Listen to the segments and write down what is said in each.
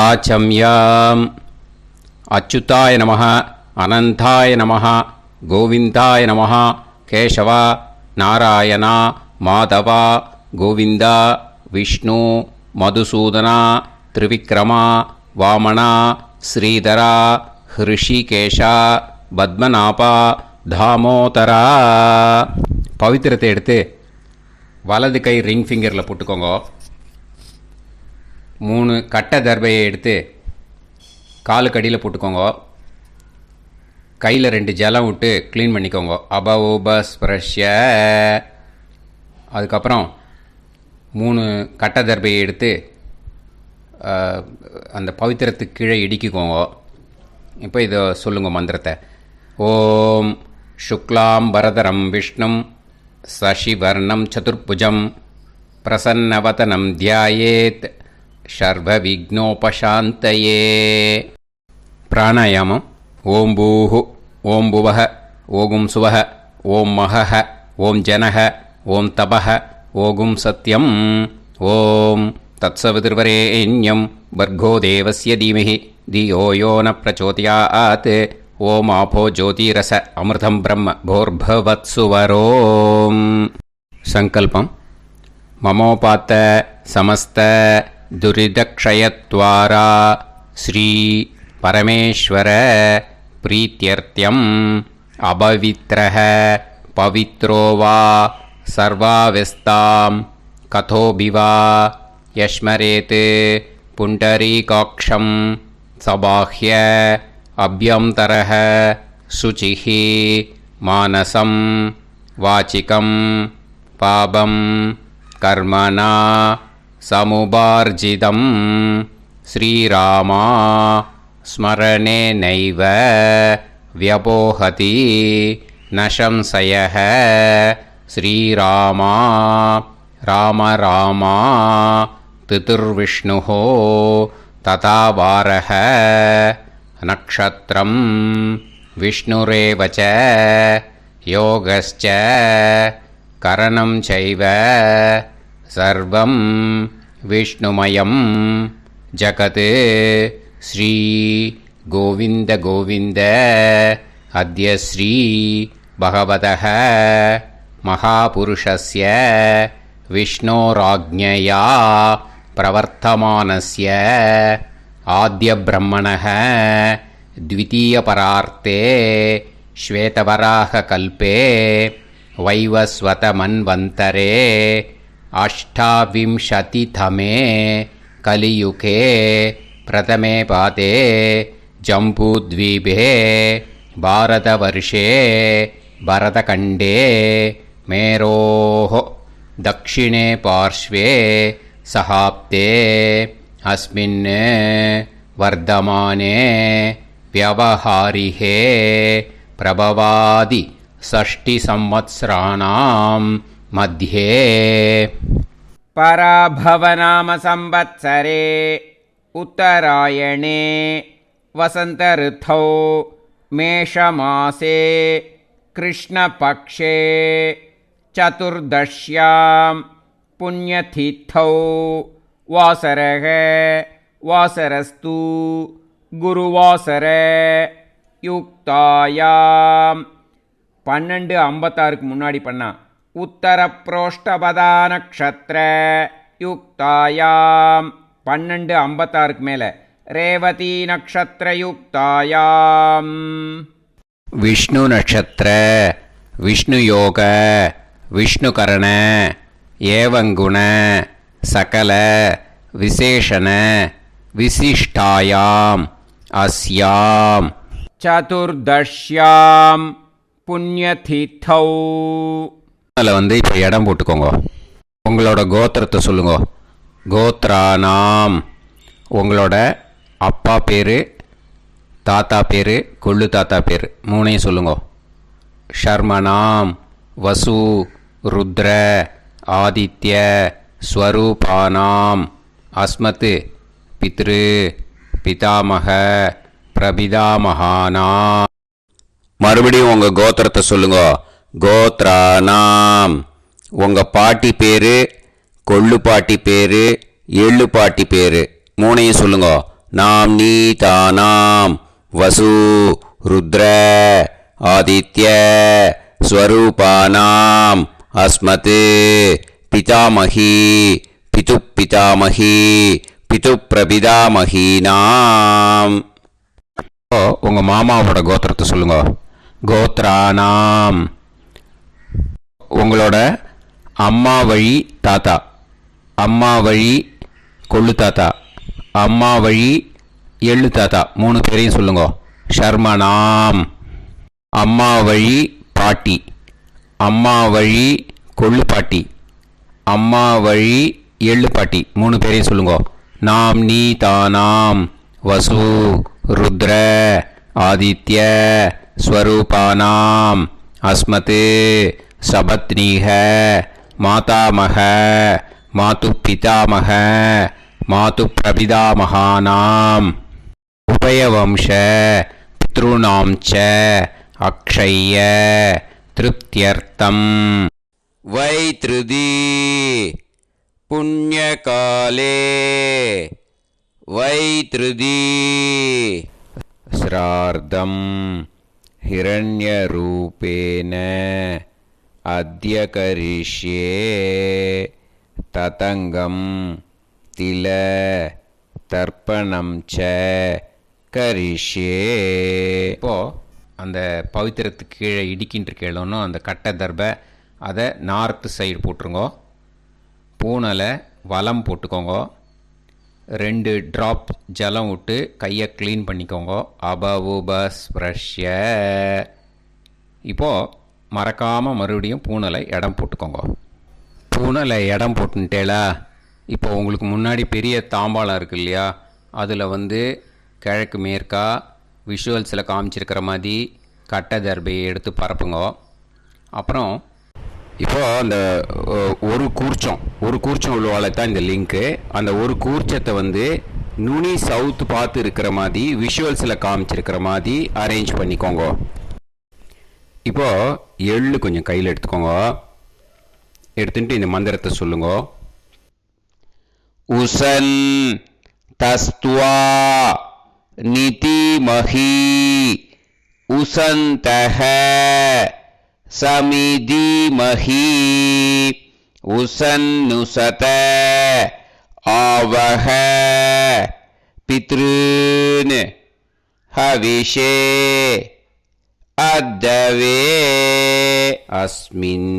ஆச்சம்யாம். அச்சுதாய நமः, அனந்தாய நமः, கோவிந்தாய நமः, கேசவா, நாராயணா, மாதவா, கோவிந்தா, விஷ்ணு, மதுசூதனா, திரிவிக்ரமா, வாமனா, ஸ்ரீதரா, ஹிருஷிகேஷா, பத்மநாபா, தாமோதரா. பவித்திரத்தை எடுத்து வலது கை ரிங் ஃபிங்கரில் போட்டுக்கோங்க. 3 கட்டை தர்பையை எடுத்து காலுக்கடியில் போட்டுக்கோங்க. கையில் 2 ஜலம் விட்டு க்ளீன் பண்ணிக்கோங்க. அபவோபஸ்பிரஷ்ய. அதுக்கப்புறம் 3 கட்டை தர்பையை எடுத்து அந்த பவித்திரத்துக்கு கீழே இடிக்கிக்கோங்க. இப்போ இதை சொல்லுங்க மந்திரத்தை. ஓம் சுக்லாம் வரதரம் விஷ்ணும் சசிவர்ணம் சதுர்புஜம் பிரசன்னவதனம் தியாயேத் சர்வ விக்னோபசாந்தயே. பிராணாயாமம். ஓம் பூஹு, ஓம் புவஹ, ஓகும் சுவஹ, ஓம் மஹஹ, ஓம் ஜனஹ, ஓம் தபஹ, ஓகும் சத்யம். ஓம் தத்சவிதுர்வரேண்யம் வர்கோ தேவஸ்ய தீமஹி தியோ யோ ந பிரச்சோதயாத். ஓம் ஆபோ ஜோதிரச அமிர்தம் பிரம்ம போர்பவத்சுவரோம். சங்கல்பம். மமோபாத்த சமஸ்த துரிதக்ஷயத்வாரா ஸ்ரீ பரமேஸ்வர பிரீத்யர்த்தியம் அபவித்ரஹ பவித்ரோ வா சர்வாவஸ்தாம் கதோபிவா யஸ்மரேத் புண்டரீகாக்ஷம் சபாஹ்ய அப்யந்தரஹ சுசிஹ மானசம் வாசிகம் பாபம் கர்மணா சமுபார்ஜிதம் ஸ்ரீராமா ஸ்மரணேனைவ வ்யபோஹதி ந சம்சயः. ஸ்ரீராமா ராம ராமா திதிர்விஷ்ணுः ததா வாரः நக்ஷத்ரம் விஷ்ணுரேவ ச யோகஸ்ச கரணம் சைவ சர்வம் விஷ்ணுமயம் ஜகத். ஸ்ரீ கோவிந்த கோவிந்த அத்ய ஸ்ரீ பகவதः மகாபுருஷஸ்ய விஷ்ணோராஜ்ஞயா பிரவர்த்தமானஸ்ய ஆத்ய பிரம்மணः த்விதீயபரார்த்தே ஸ்வேதவராக கல்பே வைவஸ்வத மன்வந்தரே அஷ்டாவிம்சதிதமே கலியுகே பிரதமே பாதே ஜம்பூத்வீபே பாரதவர்ஷே பரதகண்டே மேரோः தக்ஷிணே பார்ஷ்வே சஹாப்தே அஸ்மின் வர்தமானே व्यवहारिहे प्रभवादि षष्टि संवत्सराणां मध्ये. पराभवनाम संवत्सरे उत्तरायणे वसंत ऋतौ मेषमासे कृष्णपक्षे चतुर्दश्यां पुण्यतिथौ वासरः वासरस्तु குருவாசர யுக்தாயாம். 12:56 முன்னாடி பண்ணா. உத்தர புரோஷ்டபதா நக்ஷத்ர யுக்தாயாம். 12:56 மேல ரேவதி நக்ஷத்ர யுக்தாயாம். விஷ்ணு நட்சத்திர விஷ்ணு யோக விஷ்ணுகரண ஏவங்குண சகல விசேஷண விசிஷ்டாயாம் அஸ்யாம் சதுர்தஷ்யாம் புண்ணியதிதௌ. அதில் இப்போ இடம் போட்டுக்கோங்க. உங்களோட கோத்திரத்தை சொல்லுங்க. கோத்ரானாம். உங்களோட அப்பா பேர், தாத்தா பேர், கொள்ளு தாத்தா பேர் 3ஐயும் சொல்லுங்க. ஷர்மனாம் வசு ருத்ர ஆதித்ய ஸ்வரூபானாம் அஸ்மத் பித்ரு பிதாமக பிரபிதாமகானா. மறுபடியும் உங்கள் கோத்திரத்தை சொல்லுங்க. கோத்ரானாம். உங்கள் பாட்டி பேர், கொள்ளு பாட்டி பேர், எள்ளு பாட்டி பேர் 3ஐயும் சொல்லுங்க. நாம்னீதானாம் வசு ருத்ர ஆதித்ய ஸ்வரூபானாம் அஸ்மத் பிதாமகி பிதுப்பிதாமகி பிதுப்பிரபிதாமகீனாம். உங்கள் மாமாவோட கோத்திரத்தை சொல்லுங்க. கோத்ரானாம். உங்களோட அம்மா வழி தாத்தா, அம்மா வழி கொள்ளு தாத்தா, அம்மா வழி எள்ளு தாத்தா 3 பேரையும் சொல்லுங்க. ஷர்மனாம். அம்மா வழி பாட்டி, அம்மா வழி கொள்ளு பாட்டி, அம்மா வழி எள்ளு பாட்டி 3 பேரையும் சொல்லுங்க. நாம் நீ தானாம் வசு ருத்ர ஆதித்ய ஸ்வரூபானாம் அஸ்மத் சபத்னீஹ மாதாமக மாது பிதாமக மாது பிரபிதாமகானாம் உபயவம்ச பித்ருணாம் ச அக்ஷய்ய திருப்தியர்த்தம் வைத்ருதி புண்ணியகாலே வைத்ருதி ஸ்ரார்த்தம் ஹிரண்யரூபேன அத்ய கரிஷ்யே ததங்கம் தில தர்ப்பணம் ச கரிஷ்யே. இப்போது அந்த பவித்திரத்துக்கு கீழே இடிக்கின்ற கேளோன்னு அந்த கட்டை தர்பை அதை நார்த்து சைடு போட்டுருங்கோ. பூனலை வலம் போட்டுக்கோங்க. 2 ட்ராப் ஜலம் விட்டு கையை க்ளீன் பண்ணிக்கோங்க. அபவுபஸ்ப்ரஷ்ய. இப்போது மறக்காமல் மறுபடியும் பூனலை இடம் போட்டுக்கோங்க. பூனலை இடம் போட்டுட்டேலா. இப்போ உங்களுக்கு முன்னாடி பெரிய தாம்பாளம் இருக்குது இல்லையா, அதில் கிழக்கு மேற்கா விஷுவல்ஸில் காமிச்சிருக்கிற மாதிரி கட்டை தர்பையை எடுத்து பரப்புங்க. அப்புறம் இப்போது அந்த ஒரு கூர்ச்சம் உள்ளவால தான் இந்த லிங்க்கு. அந்த ஒரு கூர்ச்சத்தை நுனி சவுத்து பார்த்து இருக்கிற மாதிரி விஷுவல்ஸில் காமிச்சிருக்கிற மாதிரி அரேஞ்ச் பண்ணிக்கோங்க. இப்போது எள்ளு கொஞ்சம் கையில் எடுத்துக்கோங்க. எடுத்துட்டு இந்த மந்திரத்தை சொல்லுங்க. உசன் தஸ்துவா நிதிமஹி உசந்தஹ சமிதிமஹி உசன்னுசத ஆவஹ பித்ருன் ஹவிஷே அத்தவே அஸ்மின்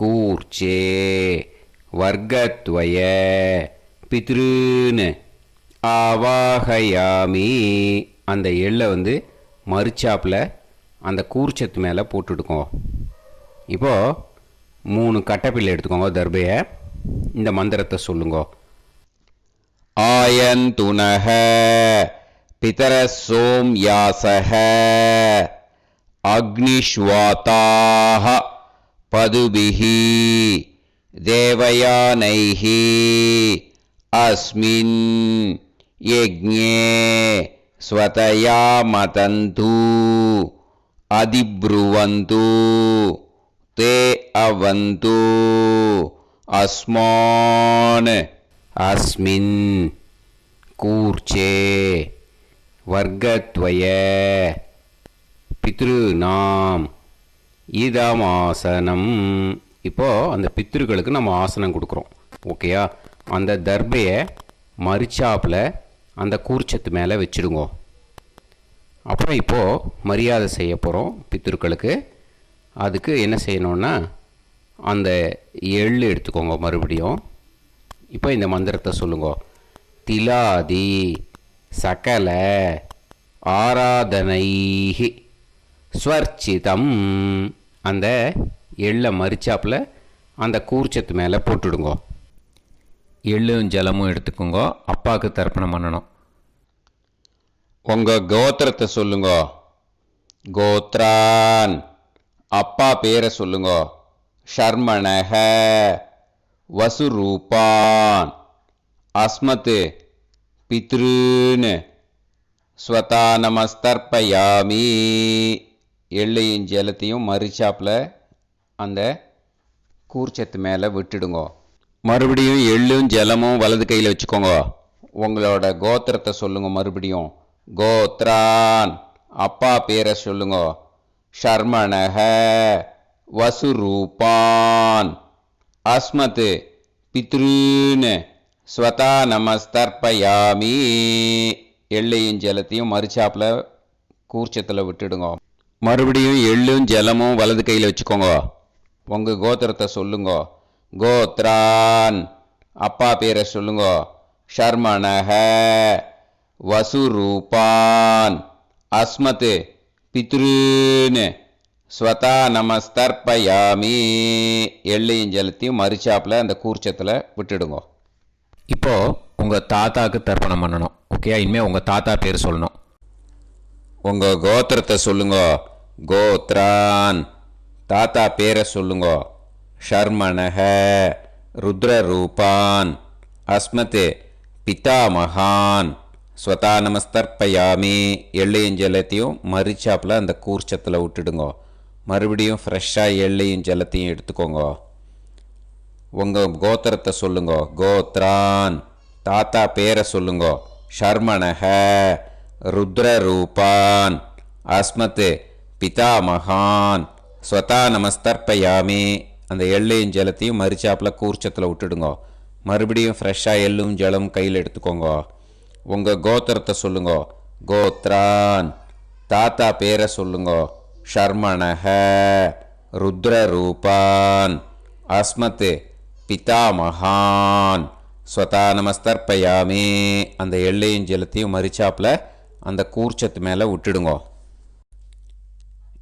கூர்ச்சே வர்க்கத்வய பித்ருன் ஆவாஹயாமி. அந்த எள்ளை மறுச்சாப்பில் அந்த கூர்ச்சத்து மேலே போட்டுடுக்கோங்க. இப்போது 3 கட்டைப்பிள்ளை எடுத்துக்கோங்க. தர்பையை இந்த மந்திரத்தை சொல்லுங்க. ஆயந்துனஹ பிதர சோம்யாசஹ அக்னிஷ்வாதாஹ பதுபிஹி தேவயானைஹி அஸ்மின் யஜ்ஞே ஸ்வதயா மதந்து அதிப்ருவந்து தே அவது அஸ்மான் அஸ்மின் கூர்ச்சே வர்க்கத்வய பித்ருநாம் இதமாசனம். இப்போது அந்த பித்ருக்களுக்கு நம்ம ஆசனம் கொடுக்குறோம். ஓகேயா? அந்த தர்பையை மரிச்சாப்பில் அந்த கூர்ச்சத்து மேலே வச்சுடுங்க. அப்புறம் இப்போது மரியாதை செய்ய போகிறோம் பித்ருக்களுக்கு. அதுக்கு என்ன செய்யணுன்னா அந்த எள்ளு எடுத்துக்கோங்க. மறுபடியும் இப்போ இந்த மந்திரத்தை சொல்லுங்க. திலாதி சகல ஆராதனைஹி ஸ்வர்ச்சிதம். அந்த எள்ளை மரிச்சாப்பில் அந்த கூர்ச்சத்து மேலே போட்டுடுங்க. எள்ளும் ஜலமும் எடுத்துக்கோங்க. அப்பாவுக்கு தர்ப்பணம் பண்ணணும். உங்கள் கோத்திரத்தை சொல்லுங்க. கோத்ரான். அப்பா பேரை சொல்லுங்க. ஷர்மணஹ வசுரூபான் அஸ்மத் பித்ருன் ஸ்வதா நமஸ்தர்ப்பயாமி. எள்ளையும் ஜலத்தையும் மரிச்சாப்பில் அந்த கூர்ச்சத்து மேலே விட்டுடுங்க. மறுபடியும் எள்ளும் ஜலமும் வலது கையில் வச்சுக்கோங்க. உங்களோட கோத்திரத்தை சொல்லுங்க. மறுபடியும் கோத்ரான். அப்பா பேரை சொல்லுங்க. ஷர்மணஹ வசுரூபான் அஸ்மத் பித்ருன்னு ஸ்வதா நமஸ்தர்ப்பயாமி. எள்ளையும் ஜலத்தையும் மறுச்சாப்பில் கூர்ச்சத்தில் விட்டுடுங்க. மறுபடியும் எள்ளும் ஜலமும் வலது கையில் வச்சுக்கோங்க. உங்கள் கோத்திரத்தை சொல்லுங்க. கோத்ரான். அப்பா பேரை சொல்லுங்க. ஷர்மணஹ வசுரூபான் அஸ்மத் பித்ருன்னு ஸ்வதா நமஸ்தர்ப்பயாமி. எள்ளையும் ஜலத்தையும் மறுச்சாப்பில் அந்த கூர்ச்சத்தில் விட்டுடுங்க. இப்போது உங்கள் தாத்தாவுக்கு தர்ப்பணம் பண்ணணும். ஓகே, இனிமேல் உங்கள் தாத்தா பேர் சொல்லணும். உங்கள் கோத்திரத்தை சொல்லுங்க. கோத்ரான். தாத்தா பேரை சொல்லுங்க. ஷர்மணஹ ருத்ரரூபான் அஸ்மத் பிதாமகான் ஸ்வதா நமஸ்தர்ப்பயாமி. எள்ளையும் ஜலத்தையும் மறுச்சாப்பில் அந்த கூர்ச்சத்தில் விட்டுடுங்க. மறுபடியும் ஃப்ரெஷ்ஷாக எள்ளையும் ஜலத்தையும் எடுத்துக்கோங்க. உங்கள் கோத்திரத்தை சொல்லுங்க. கோத்ரான். தாத்தா பேரை சொல்லுங்க. ஷர்மணஹ ருத்ரரூபான் அஸ்மத் பிதாமகான் ஸ்வதா நமஸ்தர்ப்பயாமி. அந்த எள்ளையும் ஜலத்தையும் மறுச்சாப்பில் கூர்ச்சத்தில் விட்டுடுங்க. மறுபடியும் ஃப்ரெஷ்ஷாக எள்ளும் ஜலம் கையில் எடுத்துக்கோங்க. உங்கள் கோத்திரத்தை சொல்லுங்க. கோத்ரான். தாத்தா பேரை சொல்லுங்க. ஷர்மணஹ ருத்ரரூபான் அஸ்மத் பிதாமகான் ஸ்வதா நமஸ்தர்ப்பயாமி. அந்த எள்ளையும் ஜலத்தையும் மறுச்சாப்பில் அந்த கூர்ச்சத்து மேலே விட்டுடுங்க.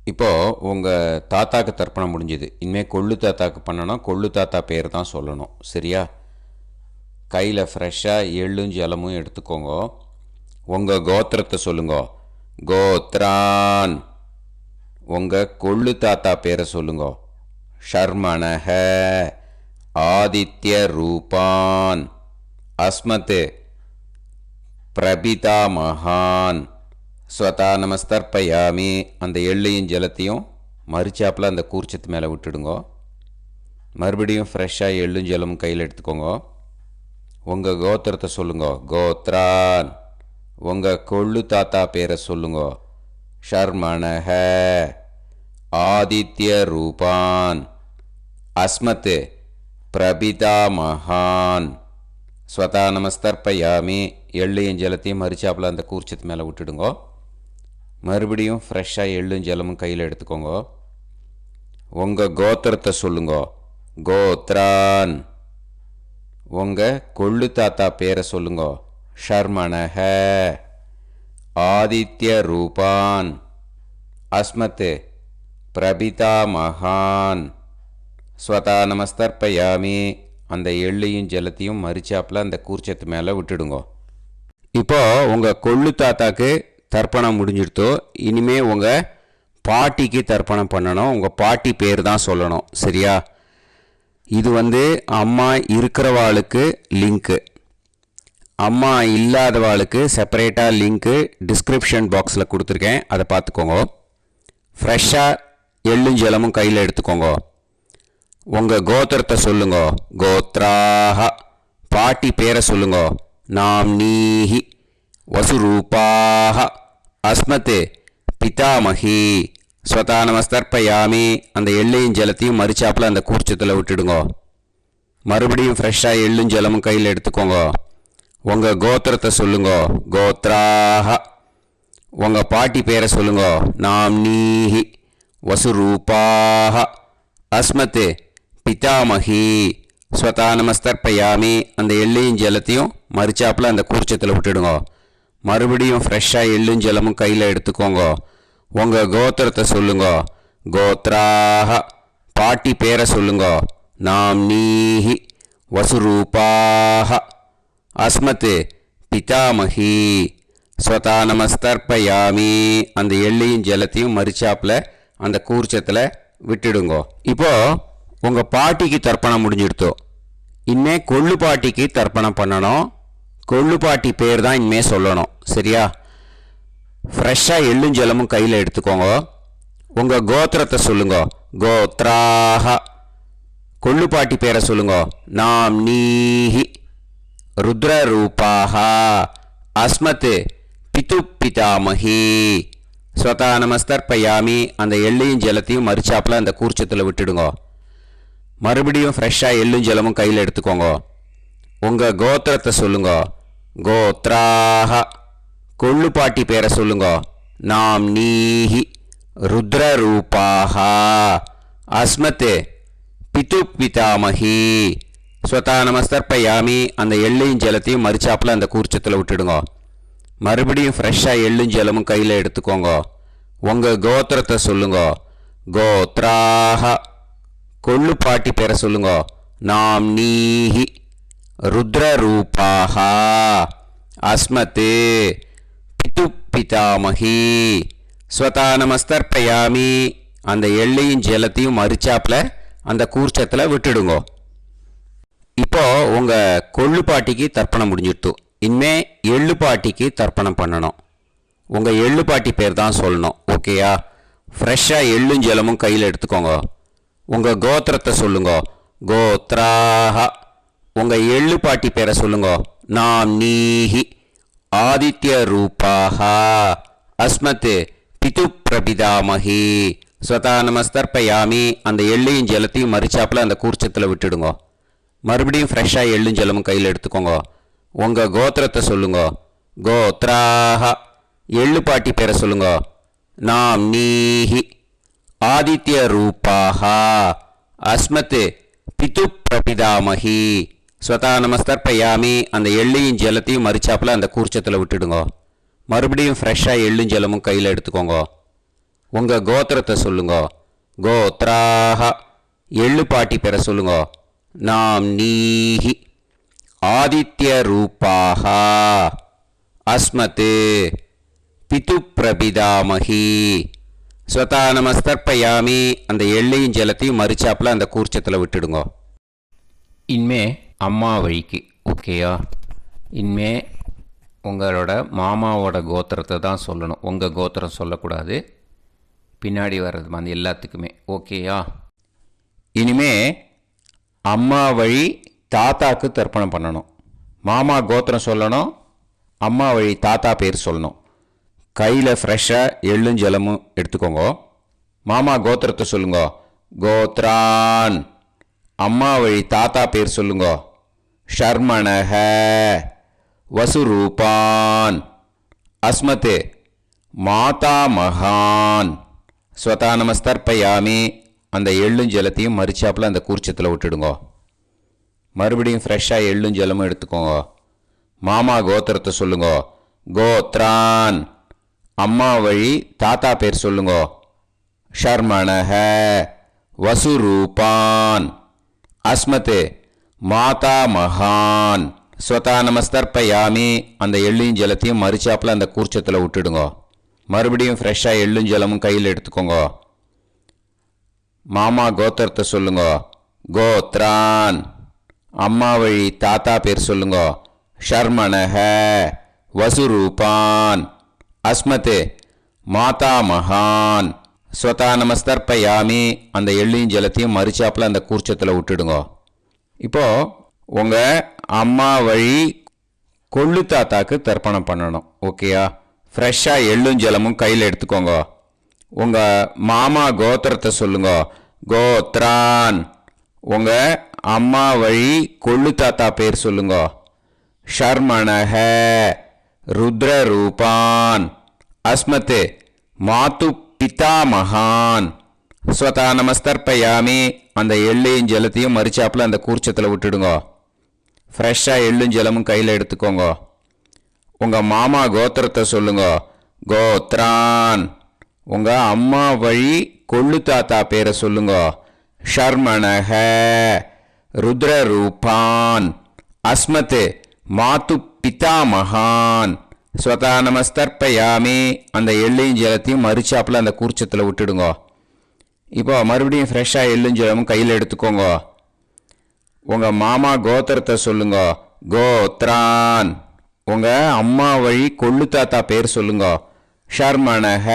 இப்போது உங்கள் தாத்தாக்கு தர்ப்பணம் முடிஞ்சுது. இனிமேல் கொள்ளு தாத்தாக்கு பண்ணணும். கொள்ளு தாத்தா பேர் தான் சொல்லணும். சரியா? கையில் ஃப்ரெஷ்ஷாக எள்ளும் ஜலமும் எடுத்துக்கோங்க. உங்கள் கோத்திரத்தை சொல்லுங்க. கோத்ரான். உங்கள் கொள்ளு தாத்தா பேரை சொல்லுங்க. ஷர்மணஹ ஆதித்ய ரூபான் அஸ்மத் பிரபிதாமகான் ஸ்வதா நமஸ்தர்ப்பயாமி. அந்த எள்ளையும் ஜலத்தையும் மறுச்சாப்பில் அந்த கூர்ச்சத்து மேலே விட்டுடுங்க. மறுபடியும் ஃப்ரெஷ்ஷாக எள்ளும் ஜலமும் கையில் எடுத்துக்கோங்க. உங்கள் கோத்திரத்தை சொல்லுங்க. கோத்ரான். உங்கள் கொள்ளு தாத்தா பேரை சொல்லுங்க. ஷர்மணஹ ஆதித்ய ரூபான் அஸ்மத் பிரபிதாமகான் ஸ்வதா நமஸ்தர்ப்பயாமி. எள்ளையும் ஜலத்தையும் மறுச்சாப்பில் அந்த கூர்ச்சத்து மேலே விட்டுடுங்க. மறுபடியும் ஃப்ரெஷ்ஷாக எள்ளும் ஜலமும் கையில் எடுத்துக்கோங்க. உங்கள் கோத்திரத்தை சொல்லுங்க. கோத்ரான். உங்கள் கொள்ளு தாத்தா பேரை சொல்லுங்க. ஷர்மணஹ ஆதித்ய ரூபான் அஸ்மத் பிரபிதாமகான் ஸ்வதா நமஸ்தர்ப்பயாமி. அந்த எள்ளையும் ஜலத்தையும் மறுச்சாப்பில் அந்த கூர்ச்சத்து மேலே விட்டுடுங்க. இப்போது உங்கள் கொள்ளு தாத்தாக்கு தர்ப்பணம் முடிஞ்சிடுத்தோ. இனிமேல் உங்கள் பாட்டிக்கு தர்ப்பணம் பண்ணணும். உங்கள் பாட்டி பேர் தான் சொல்லணும். சரியா? இது அம்மா இருக்கிறவாளுக்கு லிங்க்கு, அம்மா இல்லாதவாளுக்கு செப்பரேட்டாக லிங்க்கு டிஸ்கிரிப்ஷன் பாக்ஸில் கொடுத்துருக்கேன். அதை பார்த்துக்கோங்க. ஃப்ரெஷ்ஷாக எள்ளும் ஜலமும் கையில் எடுத்துக்கோங்க. உங்கள் கோத்திரத்தை சொல்லுங்க. கோத்ராஹ. பாட்டி பேரை சொல்லுங்க. நாம்னீஹி வசுரூபாஹ அஸ்மத் பிதாமகி ஸ்வதா நமஸ்தர்ப்பயாமி. அந்த எள்ளையும் ஜலத்தையும் மறுச்சாப்பில் அந்த கூர்ச்சத்தில் விட்டுடுங்க. மறுபடியும் ஃப்ரெஷ்ஷாக எள்ளும் ஜலமும் கையில் எடுத்துக்கோங்க. உங்கள் கோத்திரத்தை சொல்லுங்க. கோத்ராஹ. உங்கள் பாட்டி பேரை சொல்லுங்க. நாம்னீஹி வசுரூபாஹ அஸ்மத் பிதாமகி ஸ்வதா நமஸ்தர்ப்பயாமி. அந்த எள்ளையும் ஜலத்தையும் மறுச்சாப்பில் அந்த கூர்ச்சத்தில் விட்டுடுங்க. மறுபடியும் ஃப்ரெஷ்ஷாக எள்ளும் ஜலமும் கையில் எடுத்துக்கோங்க. உங்கள் கோத்திரத்தை சொல்லுங்க. கோத்ராஹ. பாட்டி பேரை சொல்லுங்க. நாம்னீஹி வசுரூபாஹ அஸ்மத் பிதாமகி ஸ்வதா நமஸ்தர்ப்பயாமி. அந்த எள்ளையும் ஜலத்தையும் மறுச்சாப்பில் அந்த கூர்ச்சத்தில் விட்டுடுங்க. இப்போது உங்கள் பாட்டிக்கு தர்ப்பணம் முடிஞ்சிடுத்தோ. இனிமே கொள்ளு பாட்டிக்கு தர்ப்பணம் பண்ணணும். கொள்ளு பாட்டி பேர் தான் இனிமே சொல்லணும். சரியா? ஃப்ரெஷ்ஷாக எள்ளும் ஜலமும் கையில் எடுத்துக்கோங்க. உங்கள் கோத்திரத்தை சொல்லுங்க. கோத்ராஹ. கொள்ளு பாட்டி பேரை சொல்லுங்க. நாம்னீஹி ருத்ரரூபாக அஸ்மத் பிது பிதாமகி ஸ்வதா நமஸ்தர்ப்பயாமி. அந்த எள்ளையும் ஜலத்தையும் மறிச்சாப்பில் அந்த கூர்ச்சத்தில் விட்டுடுங்க. மறுபடியும் ஃப்ரெஷ்ஷாக எள்ளும் ஜலமும் கையில் எடுத்துக்கோங்க. உங்கள் கோத்திரத்தை சொல்லுங்க. கோத்ராக. கொள்ளுப்பாட்டி பேரை சொல்லுங்க. நாம் நீஹி ருத்ரரூபாக அஸ்மத் பிது பிதாமகி ஸ்வதா நமஸ்தர்ப்பயாமி. அந்த எள்ளையும் ஜலத்தையும் மறிச்சாப்பில் அந்த கூர்ச்சத்தில் விட்டுடுங்க. மறுபடியும் ஃப்ரெஷ்ஷாக எள்ளும் ஜலமும் கையில் எடுத்துக்கோங்க. உங்கள் கோத்திரத்தை சொல்லுங்க. கோத்ராக. கொள்ளுப்பாட்டி பேரை சொல்லுங்க. நாம் நீஹி ருத்ரரூபாக அஸ்மத் பிது பிதாமகி ஸ்வதா நமஸ்தர்ப்பயாமி. அந்த எள்ளையும் ஜலத்தையும் மறிச்சாப்பில் அந்த கூர்ச்சத்தில் விட்டுடுங்க. இப்போ உங்கள் கொள்ளுப்பாட்டிக்கு தர்ப்பணம் முடிஞ்சிடுத்து. இனிமே எள்ளுப்பாட்டிக்கு தர்ப்பணம் பண்ணணும். உங்கள் எள்ளுப்பாட்டி பேர் தான் சொல்லணும். ஓகேயா? ஃப்ரெஷ்ஷாக எள்ளும் ஜலமும் கையில் எடுத்துக்கோங்க. உங்கள் கோத்திரத்தை சொல்லுங்க. கோத்ராக. உங்கள் எள்ளுப்பாட்டி பேரை சொல்லுங்க. நாம் நீஹி ஆதித்ய ரூபாக அஸ்மத் பிது பிரபிதாமகி ஸ்வதா நமஸ்தர்ப்பயாமி. அந்த எள்ளையும் ஜலத்தையும் மறிச்சாப்பில் அந்த கூர்ச்சத்தில் விட்டுடுங்க. மறுபடியும் ஃப்ரெஷ்ஷாக எள்ளும் ஜலமும் கையில் எடுத்துக்கோங்க. உங்கள் கோத்திரத்தை சொல்லுங்க. கோத்ராக. எள்ளுப்பாட்டி பேரை சொல்லுங்க. நாம் நீஹி ஆதித்ய ரூபாக அஸ்மத் பிது பிரபிதாமகி ஸ்வதா நமஸ்தர்ப்பயாமி. அந்த எள்ளையும் ஜலத்தையும் மறிச்சாப்பில் அந்த கூர்ச்சத்தில் விட்டுடுங்க. மறுபடியும் ஃப்ரெஷ்ஷாக எள்ளும் ஜலமும் கையில் எடுத்துக்கோங்க. உங்கள் கோத்திரத்தை சொல்லுங்க. கோத்ராக. எள்ளுப்பாட்டி பேரை சொல்லுங்க. நாம் நீஹி ஆதித்ய ரூபாக அஸ்மத் பிது பிரபிதாமகி ஸ்வதா நமஸ்தர்ப்பயாமி. அந்த எள்ளையும் ஜலத்தையும் மறிச்சாப்பில் அந்த கூர்ச்சத்தில் விட்டுடுங்க. இனிமே அம்மா வழிக்கு. ஓகேயா? இனிமே உங்களோட மாமாவோட கோத்திரத்தை தான் சொல்லணும். உங்கள் கோத்திரம் சொல்லக்கூடாது. பின்னாடி வர்றது மாதிரி எல்லாத்துக்குமே. ஓகேயா? இனிமே அம்மா வழி தாத்தாக்கு தர்ப்பணம் பண்ணணும். மாமா கோத்திரம் சொல்லணும். அம்மா வழி தாத்தா பேர் சொல்லணும். கையில் ஃப்ரெஷ்ஷாக எள்ளும் ஜலமும் எடுத்துக்கோங்க. மாமா கோத்திரத்தை சொல்லுங்க. கோத்ரான். அம்மா வழி தாத்தா பேர் சொல்லுங்க. ஷர்மணஹ வசுரூபான் அஸ்மத் மாதா மகான் ஸ்வதா நமஸ்தர்ப்பயாமி. அந்த எள்ளும் ஜலத்தையும் மறிச்சாப்பில் அந்த கூர்ச்சத்தில் விட்டுடுங்க. மறுபடியும் ஃப்ரெஷ்ஷாக எள்ளும் ஜலமும் எடுத்துக்கோங்க. மாமா கோத்திரத்தை சொல்லுங்க. கோத்ரான். அம்மா வழி தாத்தா பேர் சொல்லுங்க. ஷர்மணஹ வசுரூபான் அஸ்மத் மாதா மகான் ஸ்வதா நமஸ்தர்ப்பயாமி. அந்த எள்ளையும் ஜலத்தையும் மறிச்சாப்பில் அந்த கூர்ச்சத்தில் விட்டுடுங்க. மறுபடியும் ஃப்ரெஷ்ஷாக எள்ளும் ஜலமும் கையில் எடுத்துக்கோங்க. மாமா கோத்திரத்தை சொல்லுங்க. கோத்ரான். அம்மா வழி தாத்தா பேர் சொல்லுங்க. ஷர்மணஹ வசுரூபான் அஸ்மத் மாதா மகான் ஸ்வதா நமஸ்தர்ப்பயாமி. அந்த எள்ளையும் ஜலத்தையும் மறிச்சாப்பில் அந்த கூர்ச்சத்தில் விட்டுடுங்க. இப்போது உங்கள் அம்மா வழி கொள்ளு தாத்தாக்கு தர்ப்பணம் பண்ணணும். ஓகேயா? ஃப்ரெஷ்ஷாக எள்ளும் ஜலமும் கையில் எடுத்துக்கோங்க. உங்கள் மாமா கோத்திரத்தை சொல்லுங்க. கோத்ரான். உங்கள் அம்மா வழி கொள்ளு தாத்தா பேர் சொல்லுங்க. ஷர்மணஹ ருத்ரரூபான் அஸ்மத் மாது பிதாமகான் ஸ்வதா நமஸ்தர்ப்பயாமி. அந்த எள்ளையும் ஜலத்தையும் மறிச்சாப்பில் அந்த கூர்ச்சத்தில் விட்டுடுங்க. ஃப்ரெஷ்ஷாக எள்ளும் ஜலமும் கையில் எடுத்துக்கோங்க. உங்கள் மாமா கோத்திரத்தை சொல்லுங்க. கோத்ரான். உங்கள் அம்மா வழி கொள்ளு தாத்தா பேரை சொல்லுங்க. ஷர்மணஹ ருத்ரரூபான் அஸ்மத் மாது பிதாமகான் ஸ்வதா நமஸ்தர்ப்பயாமி. அந்த எள்ளையும் ஜலத்தையும் மறிச்சாப்பில் அந்த கூர்ச்சத்தில் விட்டுடுங்க. இப்போ மறுபடியும் ஃப்ரெஷ்ஷாக எள்ளும் ஜலமும் கையில் எடுத்துக்கோங்க. உங்கள் மாமா கோத்திரத்தை சொல்லுங்க. கோத்ரான். உங்கள் அம்மா வழி கொள்ளு தாத்தா பேர் சொல்லுங்க. ஷர்மணஹ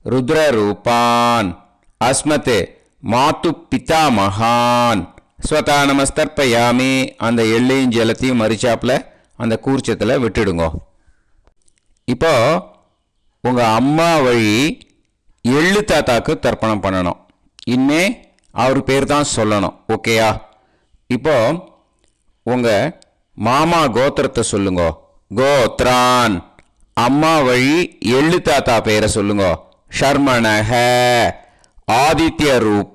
ருத்ரரூபான் அஸ்மத் மாது பிதாமகான் ஸ்வதா நமஸ்தர்ப்பயாமி அந்த எள்ளையும் ஜலத்தையும் மறிச்சாப்புல அந்த கூர்ச்சத்தில் விட்டுடுங்க. இப்போ உங்கள் அம்மா வழி எள்ளு தாத்தாக்கு தர்ப்பணம் பண்ணணும். இனிமே அவர் பேர் தான் சொல்லணும். ஓகேயா? இப்போ உங்கள் மாமா கோத்திரத்தை சொல்லுங்க. கோத்ரான். அம்மா வழி எள்ளு தாத்தா பேரை சொல்லுங்க. ஷர்மணஹ. ஆதித்ய ரூப.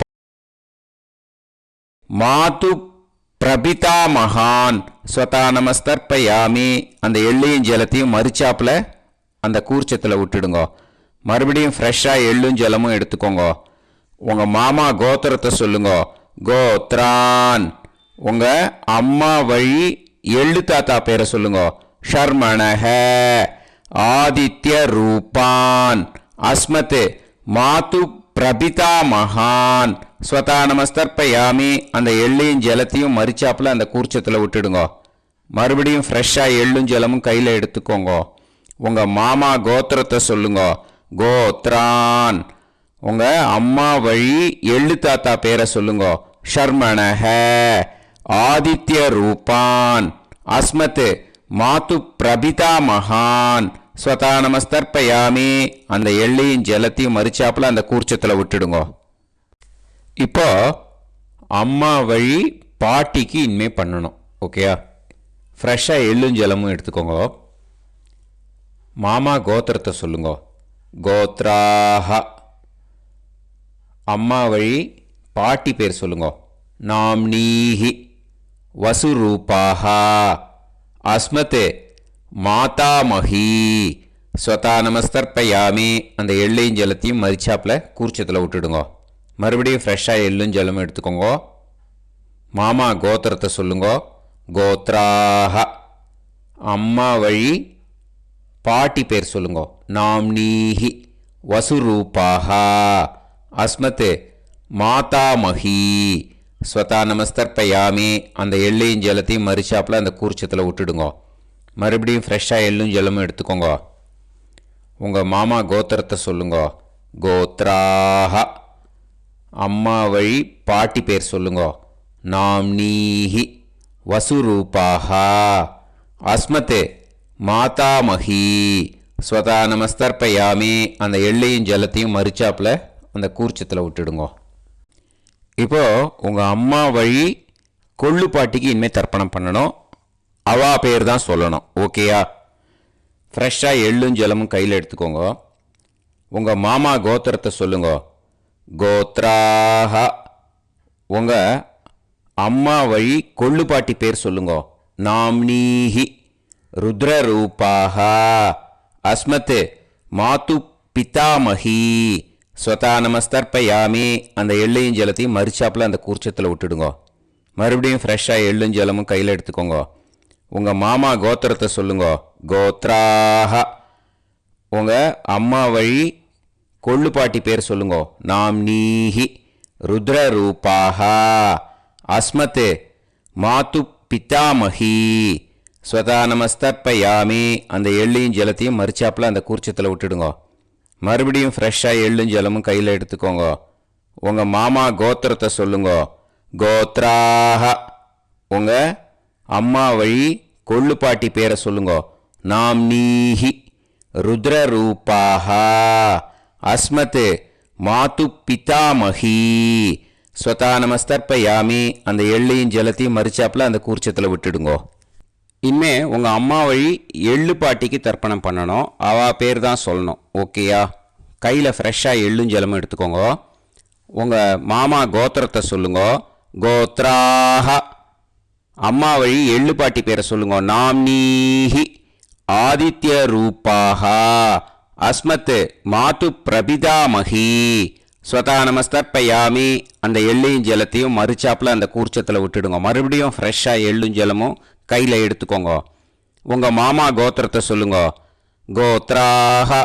மாது பிரபிதா மகான். ஸ்வதா நமஸ்தர்ப்பயாமி அந்த எள்ளையும் ஜலத்தையும் மறிச்சாப்புல அந்த கூர்ச்சத்தில் விட்டுடுங்க. மறுபடியும் ஃப்ரெஷ்ஷாக எள்ளும் ஜலமும் எடுத்துக்கோங்க. உங்கள் மாமா கோத்திரத்தை சொல்லுங்க. கோத்ரான். உங்கள் அம்மா வழி எள்ளு தாத்தா பேரை சொல்லுங்க. ஷர்மணஹ. ஆதித்ய ரூபான். அஸ்மத் மாது பிரபிதா மகான். ஸ்வதா நமஸ்தர்ப்பயாமி அந்த எள்ளையும் ஜலத்தையும் மறிச்சாப்புல அந்த கூர்ச்சத்தில் விட்டுடுங்க. மறுபடியும் ஃப்ரெஷ்ஷாக எள்ளும் ஜலமும் கையில் எடுத்துக்கோங்க. உங்கள் மாமா கோத்திரத்தை சொல்லுங்க. கோத்ரான். உங்கள் அம்மா வழி எள்ளு தாத்தா பேரை சொல்லுங்க. ஷர்மணஹ. ஆதித்ய ரூபான். அஸ்மத் மாது பிரபிதா மகான். ஸ்வதா நமஸ்தர்ப்பயாமி அந்த எள்ளையும் ஜலத்தையும் மறிச்சாப்புல அந்த கூர்ச்சத்தில் விட்டுடுங்க. இப்போ அம்மா வழி பாட்டிக்கு இனிமே பண்ணணும். ஓகேயா? ஃப்ரெஷ்ஷாக எள்ளும் ஜலமும் எடுத்துக்கோங்க. மாமா கோத்திரத்தை சொல்லுங்க. கோத்ராஹ. அம்மா வழி பாட்டி பேர் சொல்லுங்க. நாம்னீஹி. வசுரூபாஹ. அஸ்மத் மாதாமஹி. ஸ்வதா நமஸ்தர்ப்பயாமி அந்த எள்ளையும் ஜலத்தையும் மறிச்சாப்புல கூர்ச்சத்தில் விட்டுடுங்க. மறுபடியும் ஃப்ரெஷ்ஷாக எள்ளும் ஜலமும் எடுத்துக்கோங்க. மாமா கோத்திரத்தை சொல்லுங்க. கோத்ராஹ. அம்மா வழி பாட்டி பேர் சொல்லுங்க. நாம்னீஹி. வசுரூபாஹ. அஸ்மத் மாதாமஹி. ஸ்வதா நமஸ்தர்ப்பயாமி அந்த எள்ளையும் ஜலத்தையும் மறிச்சாப்புல அந்த கூர்ச்சத்தில் விட்டுடுங்க. மறுபடியும் ஃப்ரெஷ்ஷாக எள்ளும் ஜலமும் எடுத்துக்கோங்க. உங்கள் மாமா கோத்திரத்தை சொல்லுங்க. கோத்ராஹ. அம்மா வழி பாட்டி பேர் சொல்லுங்க. நாம்னீஹி. வசுரூபாஹ. அஸ்மத் மாதாமஹி. ஸ்வதா நமஸ்தர்ப்பயாமி அந்த எள்ளையும் ஜலத்தையும் மறிச்சாப்புல அந்த கூர்ச்சத்தில் விட்டுடுங்க. இப்போ உங்கள் அம்மா வழி கொள்ளு பாட்டிக்கு இனிமேல் தர்ப்பணம் பண்ணணும். அவா பேர் தான் சொல்லணும். ஓகேயா? ஃப்ரெஷ்ஷாக எள்ளும் ஜலமும் கையில் எடுத்துக்கோங்க. உங்கள் மாமா கோத்திரத்தை சொல்லுங்க. கோத்ராஹ. உங்கள் அம்மா வழி கொள்ளு பாட்டி பேர் சொல்லுங்க. நாம்னீஹி. ருத்ரரூபாஹ. அஸ்மத் மாது பிதாமஹி. ஸ்வதா நமஸ்தர்ப்பயாமி அந்த எள்ளையும் ஜலத்தையும் மறிச்சாப்புல அந்த கூர்ச்சத்தில் விட்டுடுங்க. மறுபடியும் ஃப்ரெஷ்ஷாக எள்ளும் ஜலமும் கையில் எடுத்துக்கோங்க. உங்கள் மாமா கோத்திரத்தை சொல்லுங்க. கோத்ராஹ. உங்கள் அம்மா வழி கொள்ளு பாட்டி பேர் சொல்லுங்க. நாம்னீஹி. ருத்ரரூபாஹ. அஸ்மத் மாது பிதாமஹி. ஸ்வதா நமஸ்தர்ப்பயாமி அந்த எள்ளையும் ஜலத்தையும் மறிச்சாப்புல அந்த கூர்ச்சத்தில் விட்டுடுங்க. மறுபடியும் ஃப்ரெஷ்ஷாக எள்ளும் ஜலமும் கையில் எடுத்துக்கோங்க. உங்கள் மாமா கோத்திரத்தை சொல்லுங்க. கோத்ராஹ. உங்கள் அம்மா வழி கொள்ளு பாட்டி பேரை சொல்லுங்க. நாம்னீஹி. ருத்ரரூபாஹ. அஸ்மத் மாது பிதாமஹி. ஸ்வதா நமஸ்தர்ப்பயாமி அந்த எள்ளையும் ஜலத்தையும் மறிச்சாப்புல அந்த கூர்ச்சத்தில் விட்டுடுங்க. இனிமே உங்கள் அம்மா வழி எள்ளு பாட்டிக்கு தர்ப்பணம் பண்ணணும். அவா பேர் தான் சொல்லணும். ஓகேயா? கையில் ஃப்ரெஷ்ஷாக எள்ளும் ஜலமும் எடுத்துக்கோங்க. உங்கள் மாமா கோத்திரத்தை சொல்லுங்க. கோத்ராஹ. அம்மா வழி எள்ளு பாட்டி பேரை சொல்லுங்க. நாம்னீஹி. ஆதித்ய ரூபாஹ. அஸ்மத் மாது பிரபிதாமஹி. ஸ்வதா நமஸ்தர்ப்பயாமி அந்த எள்ளையும் ஜலத்தையும் மறிச்சாப்புல அந்த கூர்ச்சத்தில் விட்டுடுங்க. மறுபடியும் ஃப்ரெஷ்ஷாக எள்ளும் ஜலமும் கையில் எடுத்துக்கோங்க. உங்கள் மாமா கோத்திரத்தை சொல்லுங்க. கோத்ராஹ.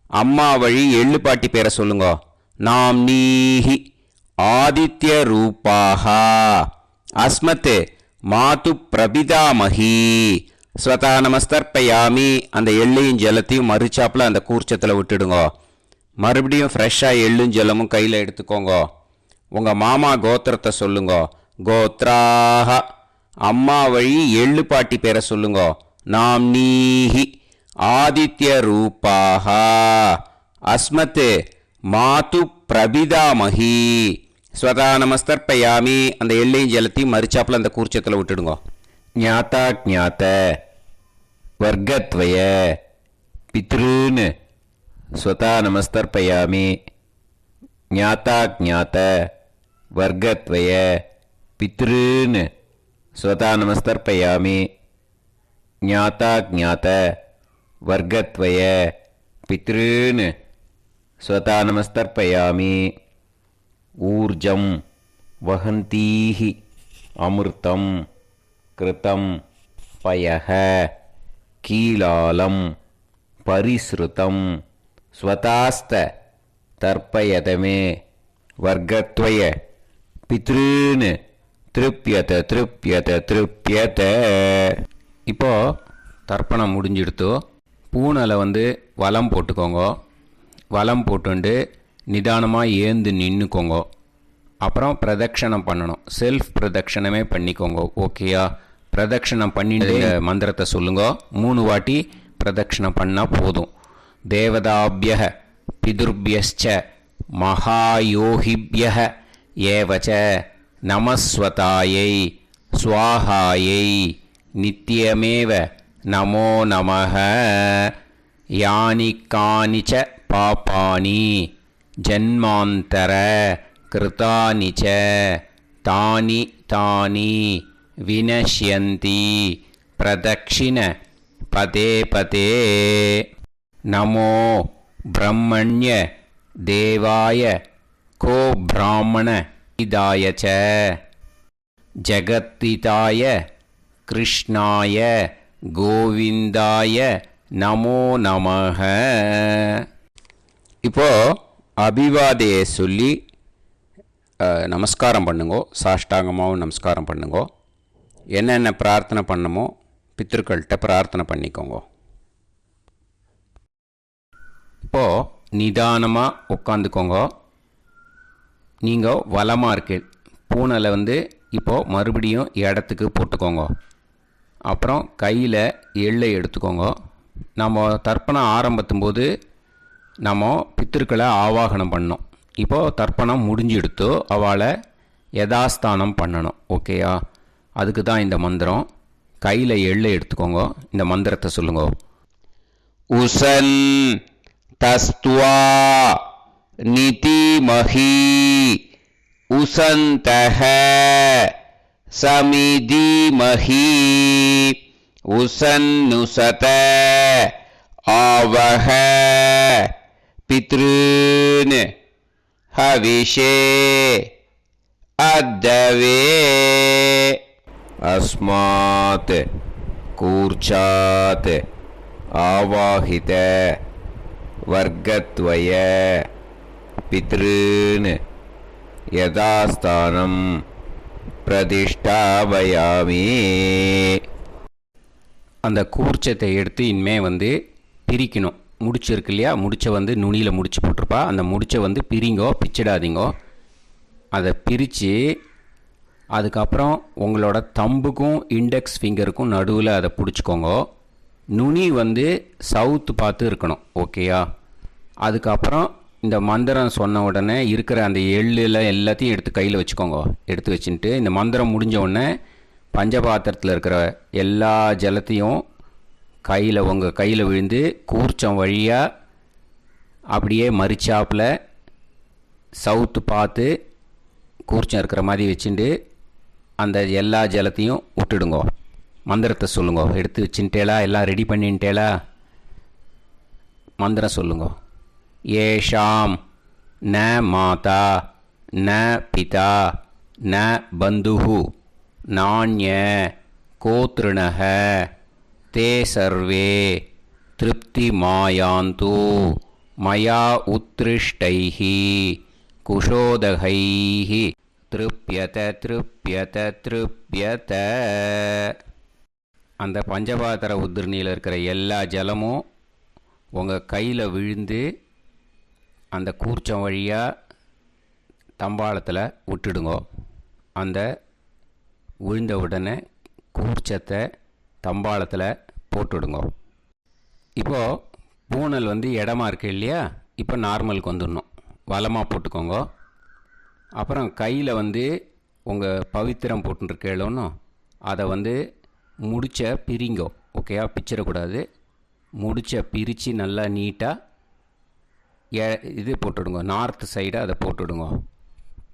அம்மா வழி எள்ளு பாட்டி பேரை சொல்லுங்க. நாம்னீஹி. ஆதித்ய ரூபாஹ. அஸ்மத் மாது பிரபிதாமஹி. ஸ்வதா நமஸ்தர்ப்பயாமி அந்த எள்ளையும் ஜலத்தையும் மறிச்சாப்புல அந்த கூர்ச்சத்தில் விட்டுடுங்க. மறுபடியும் ஃப்ரெஷ்ஷாக எள்ளும் ஜலமும் கையில் எடுத்துக்கோங்க. உங்கள் மாமா கோத்திரத்தை சொல்லுங்க. கோத்ராஹ அம்மா வழி எள்ளு பாட்டி பேரை சொல்லுங்கோ. நாம்னீஹி ஆதித்ய ரூபாஹ அஸ்மத் மாது பிரபிதாமஹி ஸ்வதா நமஸ்தர்ப்பயாமி. அந்த எள்ளையும் ஜலத்தையும் மறிச்சாப்புல அந்த கூர்ச்சத்தில் விட்டுடுங்கோ. ஞாதா ஞாத வர்க்கத்வய பித்ருன் ஸ்வதா நமஸ்தர்ப்பயாமி. ஞாதா ஞாத வர்க்கத்வய பித்ருன் ஸ்வதா நமஸ்தர்ப்பயாமி. ஞாதா ஞாத வர்க்கத்வய பித்ருன் ஸ்வதா நமஸ்தர்ப்பயாமி. ஊர்ஜம் வஹந்தீஹி அமிர்தம் கிருதம் பயஹ கீலாலம் பரிஸ்ருதம் ஸ்வதாஸ்த தர்ப்பயதமே வர்க்கத்வய பித்ருன் திருப்யத திருப்யத திருப்யத. இப்போ தர்ப்பணம் முடிஞ்சிடுத்தோ. பூனலை வலம் போட்டுக்கோங்க. வலம் போட்டுண்டு நிதானமாக ஏந்து நின்றுக்கோங்க. அப்புறம் பிரதட்சணம் பண்ணணும். செல்ஃப் பிரதட்சணமே பண்ணிக்கோங்க. ஓகேயா? பிரதட்சணம் பண்ணிட்டு மந்திரத்தை சொல்லுங்க. 3 வாட்டி பிரதட்சணம் பண்ணால் போதும். தேவதாபிய பிதுர்பியச்ச மகாயோகிபிய ஏவச்ச நமஸ்வதாயை ஸ்வாஹாயை நித்யமேவ நமோ நமஹ. யானி கானிச்ச பாபானி ஜன்மாந்தர கிருதானி ச தானி தானி வினஷ்யந்தி பிரதக்ஷிண பதே பதே. நமோ பிரம்மண்ய தேவாய கோ பிராமண இதாய ச ஜகத்திதாய கிருஷ்ணாய கோவிந்தாய நமோ நமஹ. இப்போ அபிவாதையை சொல்லி நமஸ்காரம் பண்ணுங்கோ. சாஷ்டாங்கமாகவும் நமஸ்காரம் பண்ணுங்கோ. என்னென்ன பிரார்த்தனை பண்ணமோ பித்ருக்கள்கிட்ட பிரார்த்தனை பண்ணிக்கோங்க. இப்போது நிதானமாக உட்காந்துக்கோங்க. நீங்கள் வலமாக இருக்கு பூனலை இப்போது மறுபடியும் இடத்துக்கு போட்டுக்கோங்க. அப்புறம் கையில் எள்ளை எடுத்துக்கோங்க. நம்ம தர்ப்பணம் ஆரம்பத்தும் போது நம்ம பித்திருக்களை ஆவாகனம் பண்ணோம். இப்போது தர்ப்பணம் முடிஞ்செடுத்து அவளை யதாஸ்தானம் பண்ணணும். ஓகேயா? அதுக்கு தான் இந்த மந்திரம். கையில் எள்ளை எடுத்துக்கோங்க. இந்த மந்திரத்தை சொல்லுங்க. உசன் தஸ்துவா நிதிமஹி உசந்தஹ சமிதிமஹி உசன்னுசத ஆவஹ பித்ருன் ஹவிஷே அத்தவே. அஸ்மாத் கூர்ச்சாத் ஆவாஹித வர்க்கத்வய பித்ருன் யதாஸ்தானம் பிரதிஷ்டாபயாமி. அந்த கூர்ச்சத்தை எடுத்து இனிமே பிரிக்கணும். முடிச்சு இருக்கு இல்லையா? முடிச்சை நுனியில் முடிச்சு போட்டிருப்பா. அந்த முடிச்சை பிரிங்கோ, பிச்சிடாதீங்கோ. அதை பிரித்து அதுக்கப்புறம் உங்களோட தம்புக்கும் இண்டெக்ஸ் ஃபிங்கருக்கும் நடுவில் அதை பிடிச்சிக்கோங்க. நுனி சவுத்து பார்த்து இருக்கணும். ஓகேயா? அதுக்கப்புறம் இந்த மந்திரம் சொன்ன உடனே இருக்கிற அந்த எள்ளில் எல்லாத்தையும் எடுத்து கையில் வச்சுக்கோங்க. எடுத்து வச்சுட்டு இந்த மந்திரம் முடிஞ்ச உடனே பஞ்சபாத்திரத்தில் இருக்கிற எல்லா ஜலத்தையும் உங்கள் கையில் விழுந்து கூர்ச்சம் வழியாக அப்படியே மறிச்சாப்பில் சவுத்து பார்த்து கூர்ச்சம் இருக்கிற மாதிரி வச்சுட்டு அந்த எல்லா ஜலத்தையும் விட்டுடுங்கோ. மந்திரத்தை சொல்லுங்க. எடுத்து வச்சுட்டேலா? எல்லாம் ரெடி பண்ணிட்டேலா? மந்திரம் சொல்லுங்க. ஏஷாம் ந மாதா ந பிதா ந பந்துஹு நாண்ய கோத்ருணஹ தே சர்வே திருப்தி மாயாந்து மயா உத்ருஷ்டைஹி குஷோதகைஹி திருப்யத திருப்யத திருப்யத. அந்த பஞ்சபாத்திர உதிர்ணியில் இருக்கிற எல்லா ஜலமும் உங்கள் கையில் விழுந்து அந்த கூர்ச்சம் வழியாக தம்பாளத்தில் விட்டுடுங்கோ. அந்த விழுந்த உடனே கூர்ச்சத்தை தம்பாளத்தில் போட்டுவிடுங்க. இப்போது பூனல் வந்து இடமா இருக்கு இல்லையா, இப்போ நார்மலுக்கு வந்துடணும். வலமாக போட்டுக்கோங்க. அப்புறம் கையில் வந்து உங்கள் பவித்திரம் போட்டுருக்கேளோன்னு அதை வந்து முடிச்ச பிரிங்கோ. ஓகேயா, பிச்சிடக்கூடாது. முடிச்ச பிரித்து நல்லா நீட்டாக இது போட்டுவிடுங்க, நார்த் சைடை அதை போட்டுவிடுங்க.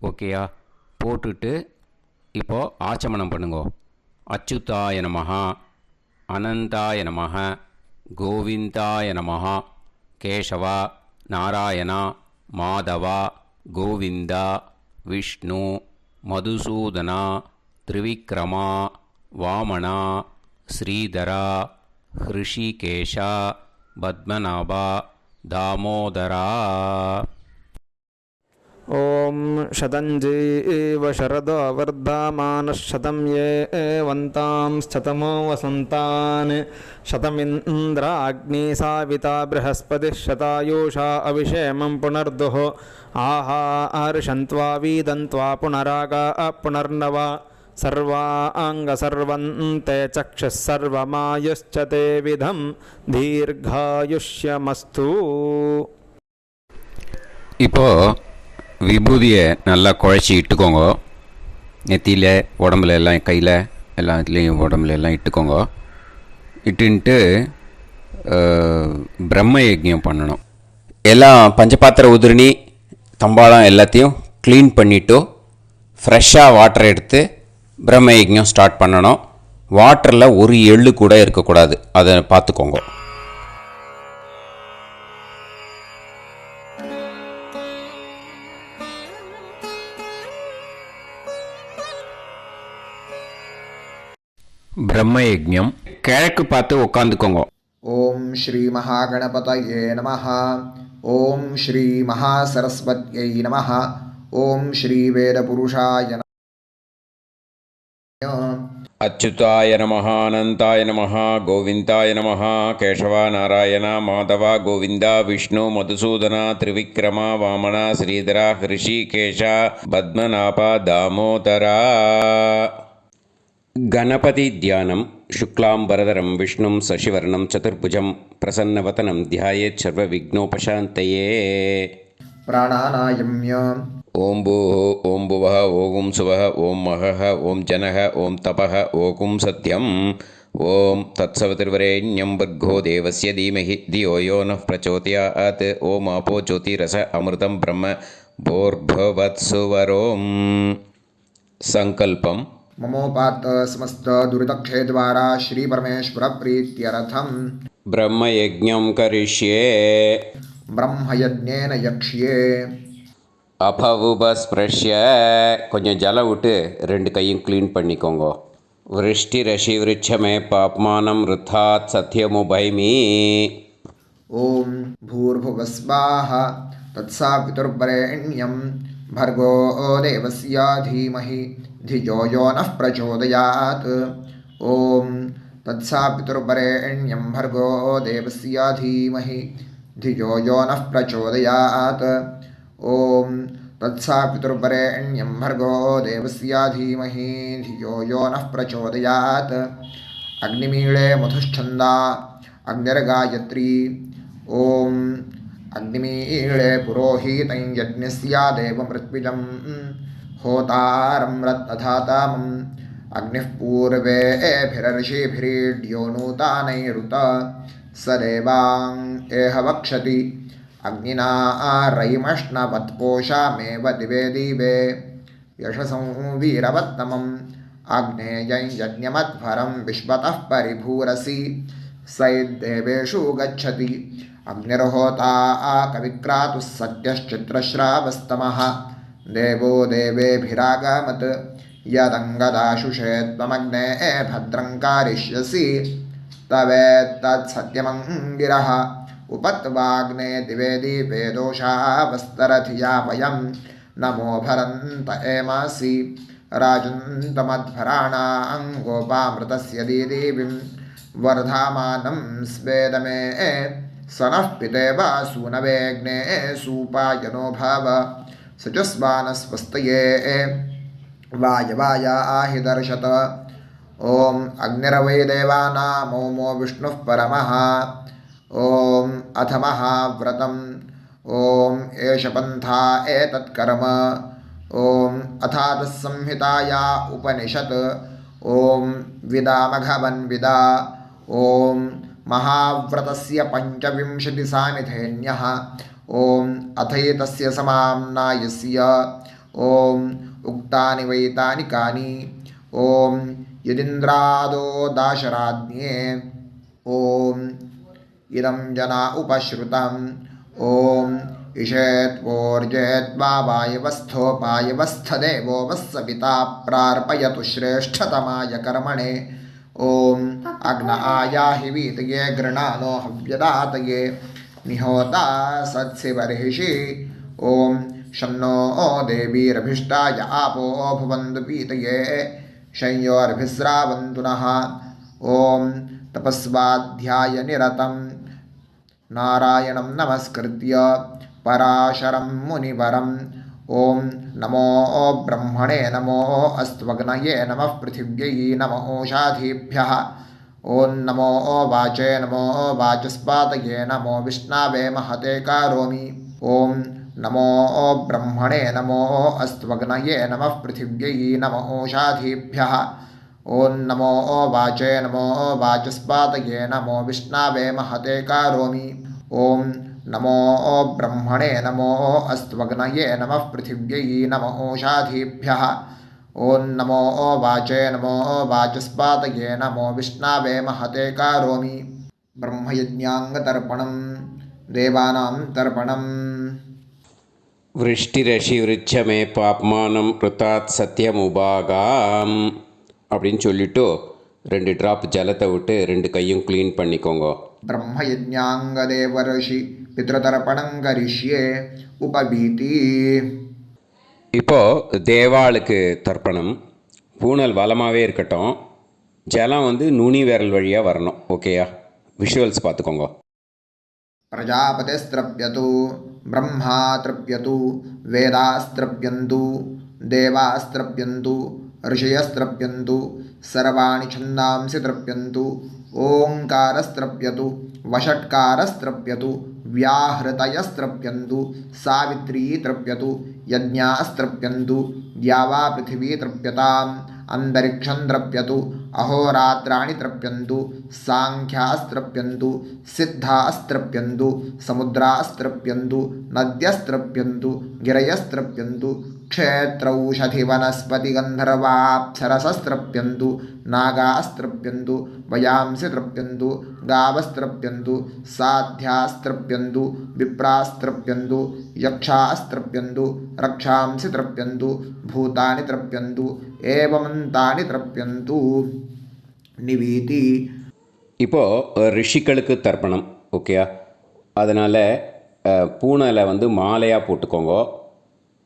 ஓகேயா, போட்டுட்டு இப்போது ஆச்சமனம் பண்ணுங்க. அச்சுதாய நமஹ, அனந்தாய நமஹ, கோவிந்தாய நமஹ, கேசவா, நாராயணா, மாதவா, கோவிந்தா, விஷ்ணு, மதுசூதனா, திரிவிக்ரமா, வாமனா, ஸ்ரீதரா, ஹிருஷிகேஷா, பத்மநாபா, தாமோதரா. ॐ शतञ्जीव शरदो वर्धमानः शतं ये वन्तां शतमो वसन्तान् शतमिन्द्राग्नी साविता बृहस्पतिः शतायुषा अविषेमं पुनर्दुः आहार्षन्त्वा वीदन्त्वा पुनरागा पुनर्नवा सर्वाङ्गसर्वन्ते चक्षुः सर्वमायुश्च ते विधं दीर्घायुष्यमस्तु. இப்போது விபூதியை நல்லா குழச்சி இட்டுக்கோங்க. நெத்தியில், உடம்புல எல்லாம், கையில் எல்லாத்துலேயும் உடம்புல எல்லாம் இட்டுக்கோங்க. இட்டுன்ட்டு பிரம்ம யஜ்ஞம் பண்ணணும். எல்லாம் பஞ்சபாத்திர உதிரணி தம்பாளம் எல்லாத்தையும் க்ளீன் பண்ணிவிட்டு ஃப்ரெஷ்ஷாக வாட்டர் எடுத்து பிரம்ம யஜ்ஞம் ஸ்டார்ட் பண்ணணும். வாட்டரில் ஒரு எள்ளு கூட இருக்கக்கூடாது, அதை பார்த்துக்கோங்க. பிரம்ம யஜ்ஞம் கிழக்கு பார்த்து உட்காந்துக்கோங்க. ஓம் ஸ்ரீ மகாகணபதயே நமஹ. ஓம் ஸ்ரீ மகாசரஸ்வத்யை நமஹ. ஓம் ஸ்ரீ வேதபுருஷாய நமஹ. அச்சுதாய நமஹ, அனந்தாய நமஹ, கோவிந்தாய நமஹ, கேசவா, நாராயணா, மாதவா, கோவிந்தா, விஷ்ணு, மதுசூதனா, திரிவிக்ரமா, வாமனா, ஸ்ரீதரா, ஹிருஷிகேஷா, பத்மநாபா, தாமோதரா. गणपति ध्यानं शुक्लांबरधरं विष्णुं शशिवर्णं चतुर्भुजं प्रसन्नवदनं ध्यायेत् सर्वविघ्नोपशान्तये. प्राणानायम्य ओं भूः ओं भुवः ओं सुवः ओं महः ओं जनः ओं तपः ओं सत्यम् ओं तत्सवितुर्वरेण्यं भर्गो देवस्य धीमहि धियो यो नः प्रचोदयात्. ओं आपो ज्योतिरस अमृतं ब्रह्म भूर्भुवत्सुवरों. संकल्पम्. ममोपात समस्त दुरितक्षय द्वारा श्री परमेश्वर प्रीत्यर्थम ब्रह्मयज्ञं करिष्ये. ब्रह्मयज्ञेन यक्ष्ये. அபவுபஸ்பிரஷ்ய கொஞ்சம் ஜலம் விட்டு 2 கையும் க்ளீன் பண்ணிக்கோங்க. விருஷ்டி ரஷி விருட்சமே பாப்மானம் ருத்தாத் சத்யமுபைமி. ஓம் பூர்புவஸ்வாஹா தத்சாவிதுர்வரெண்யம் भर्गो देवस्य धीमहि धियो यो नः प्रचोदयात्. ॐ तत्सवितुर्वरेण्यं भर्गो देवस्य धीमहि धियो यो नः प्रचोदयात्. ॐ तत्सवितुर्वरेण्यं भर्गो देवस्य धीमहि धियो यो नः प्रचोदयात्. अग्निमीळे मधुश्छन्दा अग्निर्गायत्री. ॐ अग्निमीळे पुरोहितं यज्ञस्य देवमृत्विजं होतारं रत्नधातामम् अग्निः पूर्वेभिरर्षिभिरीड्यो नूतानैरुत स देवां एह वक्षति अग्निना रयिमश्नवत्पोषामेव दिवे दिवे यशसं वीरवत्तमम् आग्नेयं यज्ञमध्वरं विश्वतः परिभूरसि सैद्देवेषु गच्छति. अग्निर्होता कविक्रातुः सत्यश्चित्रश्रावस्तमः देवो देवेभिरागमत् यदङ्गदाशुषे त्वमग्ने भद्रं कारिष्यसि तवेत्तत्सत्यमङ्गिरः उपत्वाग्ने दिवे दीपे दोषावस्तरधिया वयं नमो भरन्त एमासि राजन्तमध्वराणां गोपामृतस्य दीदेवीं वर्धामानं स्वेदमे सनः पितेव सूनवेग्ने सूपायनो भाव सचस्वानस्वस्तये वायवाय आहि दर्शत ॐ अग्निर्वै देवानामोमो विष्णुः परमः ॐ अथ महाव्रतम् ॐ एष पन्था एतत्कर्म ॐ अथातः संहिताया उपनिषत् ॐ विदामघवन्विदा ॐ महाव्रतस्य पञ्चविंशतिसामिथेन्यः ॐ अथैतस्य समाम्नायस्य ॐ उक्तानि वैतानि कानि ॐ यदिन्द्रादो दाशराज्ञे ॐ इदं जना उपश्रुतम् ॐ इषेत्वोर्जेत्वा वायवस्थोपायवस्थदेवो वस्सविता प्रार्पयतु श्रेष्ठतमाय कर्मणे ॐ अग्न आयाहि वीतये गृणानो हव्यदातये निहोता सत्सिवर्हिषि ॐ शन्नो देवीरभिष्टाय आपो भुवन्तु पीतये शंयोर्भिस्रावन्तु नः ॐ तपस्वाध्यायनिरतं नारायणं नमस्कृत्य पराशरं मुनिवरं ॐ नमो ब्रह्मणे नमो अस्त्वग्नये नमः पृथिव्यै नमो ओषाधीभ्यः ॐ नमो वाचे नमो वाचस्पातये नमो विष्णवे महते करोमि ॐ नमो ब्रह्मणे नमो अस्त्वग्नये नमः पृथिव्यै नमो ओषाधीभ्यः ॐ नमो वाचे नमो वाचस्पातये नमो विष्णवे महते करोमि ॐ नमो ब्रह्मणे नमो अस्त्वग्नये नमः पृथिव्यै नमो ओषाधीभ्यः ॐ नमो वाचे नमो वाचस्पातये नमो विष्णवे महते करोमि ब्रह्मयज्ञाङ्गतर्पणं देवानां तर्पणम् விருஷ்டிரஷி விருட்சமே பாப்மானம் ருத்தாத் சத்தியமுபாகாம் அப்படின்னு சொல்லிவிட்டு 2 ட்ராப் ஜலத்தை விட்டு 2 கையும் க்ளீன் பண்ணிக்கோங்க. ब्रह्मयज्ञाङ्गदेवर्षि पितृतर्पणं करिष्ये उपवीति இப்போது தேவாளுக்கு தர்ப்பணம். பூனல் வளமாகவே இருக்கட்டும். ஜலம் வந்து நுனி விரல் வழியாக வரணும். ஓகேயா? விஷுவல்ஸ் பார்த்துக்கோங்க. प्रजापतिस्त्रप्यतु ब्रह्मा तृप्यतु वेदास्त्रप्यन्तु देवास्त्रप्यन्तु ऋषयस्त्रप्यन्तु सर्वाणि छन्दांसि तृप्यन्तु ओङ्कारस्त्रप्यतु वषट्कारस्त्रप्यतु व्याहृतयस्त्रप्यन्तु सावित्री तृप्यतु यज्ञास्त्रप्यन्तु द्यावा पृथिवी तृप्यताम् अंतरिक्षं तृप्यतु अहोरात्राणि तृप्यन्तु सांख्यास्त्रप्यन्तु सिद्धास्त्रप्यन्तु समुद्रास्त्रप्यन्तु नद्यस्त्रप्यन्तु गिरयस्त्रप्यन्तु क्षेत्रौषधिवनस्पतिगन्धर्वाप्सरसस्त्रप्यन्तु नागास्त्रप्यन्तु वयांसि तृप्यन्तु गावस्त्रप्यन्तु साध्यास्त्रप्यन्तु विप्रास्त्रप्यन्तु यक्षास्त्रप्यन्तु रक्षांसि तृप्यन्तु भूतानि तृप्यन्तु एवमन्तानि तृप्यन्तु निवीति. இப்போது ரிஷிகளுக்கு தர்ப்பணம். ஓகேயா? அதனால் பூனலை வந்து மாலையாக போட்டுக்கோங்க.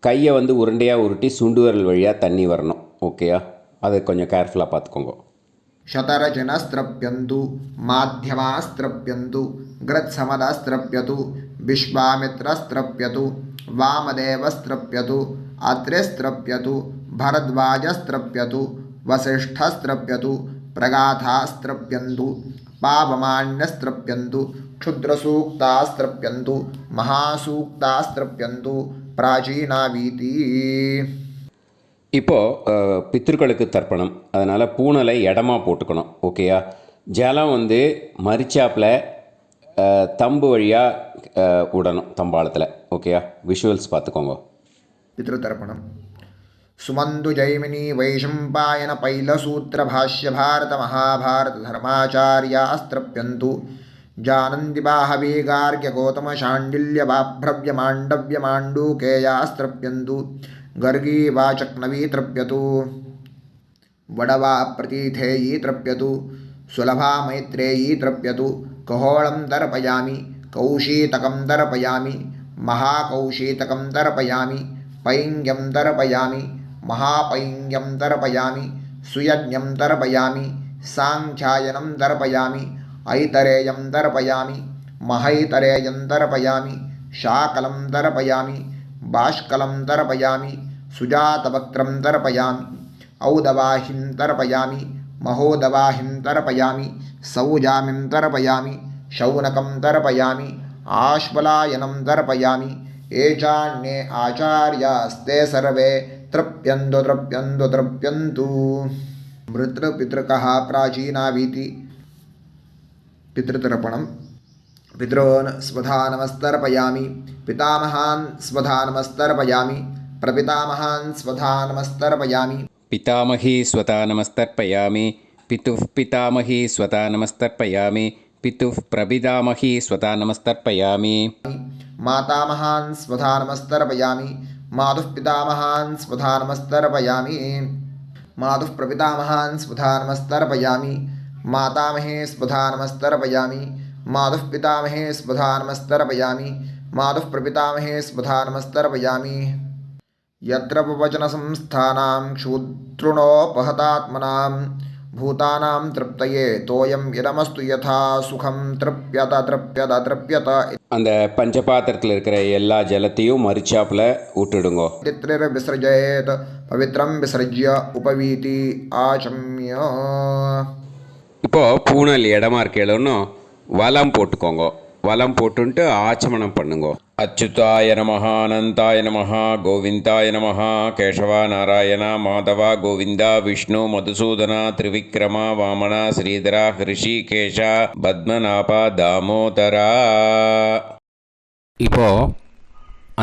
கையை வந்து உருண்டையாக உருட்டி சுண்டு விரல் வழியாக தண்ணி வரணும். ஓகேயா? அதை கொஞ்சம் கேர்ஃபுல்லாக பார்த்துக்கோங்க. शतरजनस्त्रप्यन्तु माध्यमास्त्रप्यन्तु गृत्समदस्त्रप्यतु विश्वामित्रस्त्रप्यतु वामदेवस्त्रप्यतु अत्रिस्त्रप्यतु भरद्वाजस्त्रप्यतु वसिष्ठस्त्रप्यतु प्रगाथास्त्रप्यन्तु पावमान्यस्त्रप्यन्तु क्षुद्रसूक्तास्त्रप्यन्तु महासूक्तास्त्रप्यन्तु प्राचीनावीति. இப்போது பித்திருக்களுக்கு தர்ப்பணம். அதனால் பூனலை இடமா போட்டுக்கணும். ஓகேயா? ஜலம் வந்து மரிச்சாப்பில் தம்பு வழியாக விடணும் தம்பாளத்தில். ஓகேயா? விஷுவல்ஸ் பார்த்துக்கோங்க. पितृतर्पणं सुमन्तु जैमिनी वैशम्पायन पैलसूत्रभाष्य भारत महाभारत धर्माचार्यास्त्रप्यन्तु जानन्ति बाहवी गार्ग्य गौतम शाण्डिल्य बाभ्रव्य माण्डव्य माण्डूकेयास्त्रप्यन्तु गर्गी वाचक्नवी तृप्यतु वडवा प्रतीथेयी तृप्यतु सुलभा मैत्रेयी तृप्यतु कहोळं तर्पयामि कौशीतकं तर्पयामि महाकौशीतकं तर्पयामि पैङ्ग्यं तर्पयामि महापैङ्ग्यं तर्पयामि सुयज्ञं तर्पयामि साङ्ख्यायनं तर्पयामि ऐतरेयं तर्पयामि महैतरेयं तर्पयामि शाकलं तर्पयामि बाष्कलं तर्पयामि सुजातवक्त्रं तर्पयामि औदवाहिं तर्पयामि महोदवाहिं तर्पयामि सौजामिं तर्पयामि शौनकं तर्पयामि आश्वलायनं तर्पयामि ये चान्ये आचार्यास्ते सर्वे तृप्यन्तु तृप्यन्तु तृप्यन्तु मृतृपितृकः प्राचीनावीति पितृतर्पणम् पितॄन् स्वधा नमस्तर्पयामि पितामहान् स्वधा नमस्तर्पयामि प्रपितामहान् स्वधा नमस्तर्पयामि पितामही स्वता नमस्तर्पयामि पितुः पितामही स्वता नमस्तर्पयामि पितुः प्रपितामही स्वता नमस्तर्पयामि मातामहान् स्वधा नमस्तर्पयामि मातुः पितामहान् स्वधा नमस्तर्पयामि मातुः प्रपितामहान् स्वधा नमस्तर्पयामि मातामहे स्वधा नमस्तर्पयामि मातुः पितामहे स्वधा नमस्तर्पयामि मातुः प्रपितामहे स्वधा नमस्तर्पयामि यत्र वचनसंस्थानां क्षुद्रुणोपहतात्मनां भूतानां तृप्तये तोयं इदमस्तु यथा सुखं तृप्यत तृप्यत तृप्यत அந்த பஞ்சபாத்திரத்தில் இருக்கிற எல்லா ஜலத்தையும் மறுச்சாப்பில் விட்டுடுங்கோ. विसृजेत पवित्रं विसृज्य उपवीति आचम्य இப்போது பூனல் இடமா இருக்கேன்னு வலம் போட்டுக்கோங்க. வலம் போட்டுன்ட்டு ஆச்சமனம் பண்ணுங்க. அச்சுதாய நமஹ அனந்தாய நமஹ கோவிந்தாய நமஹ கேசவா நாராயணா மாதவா கோவிந்தா விஷ்ணு மதுசூதனா திரிவிக்ரமா வாமனா ஸ்ரீதரா ஹிருஷிகேஷா பத்மநாபா தாமோதரா. இப்போது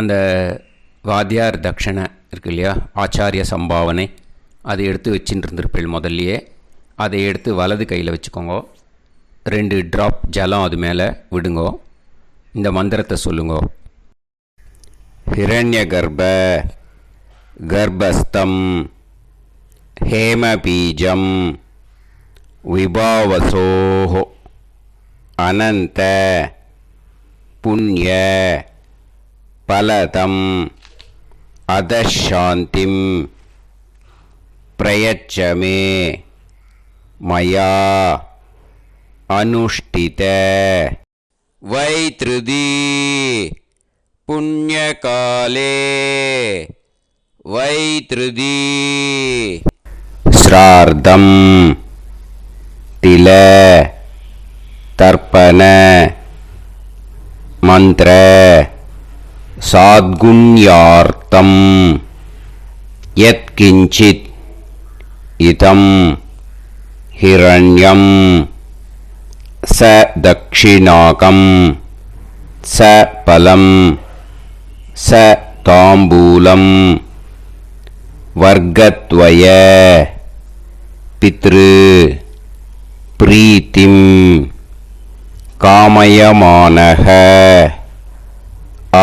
அந்த வாத்தியார் தட்சணை இருக்கு இல்லையா, ஆச்சாரிய சம்பாவனை, அதை எடுத்து வச்சுட்டு இருந்திருப்பேள் முதல்லையே. அதை எடுத்து வலது கையில் வச்சுக்கோங்க. 2 ட்ராப் ஜலம் அது மேலே விடுங்கோ. இந்த மந்திரத்தை சொல்லுங்கோ. ஹிரண்ய கர்ப்ப கர்ப்பஸ்தம் ஹேமபீஜம் விபாவசோஹோ அனந்த புண்ணிய பலதம் அதசாந்திம் பிரயச்சமே மயா अनुष्ठित वैतृदी पुण्यकाले वैतृदी श्रार्धं तिल तर्पण मंत्र साद्गुण्यार्थं यत्किंचित् इदं हिरण्यं स दक्षिणाकं स फलं स ताम्बूलं वर्गद्वय पितृ प्रीतिं कामयमानः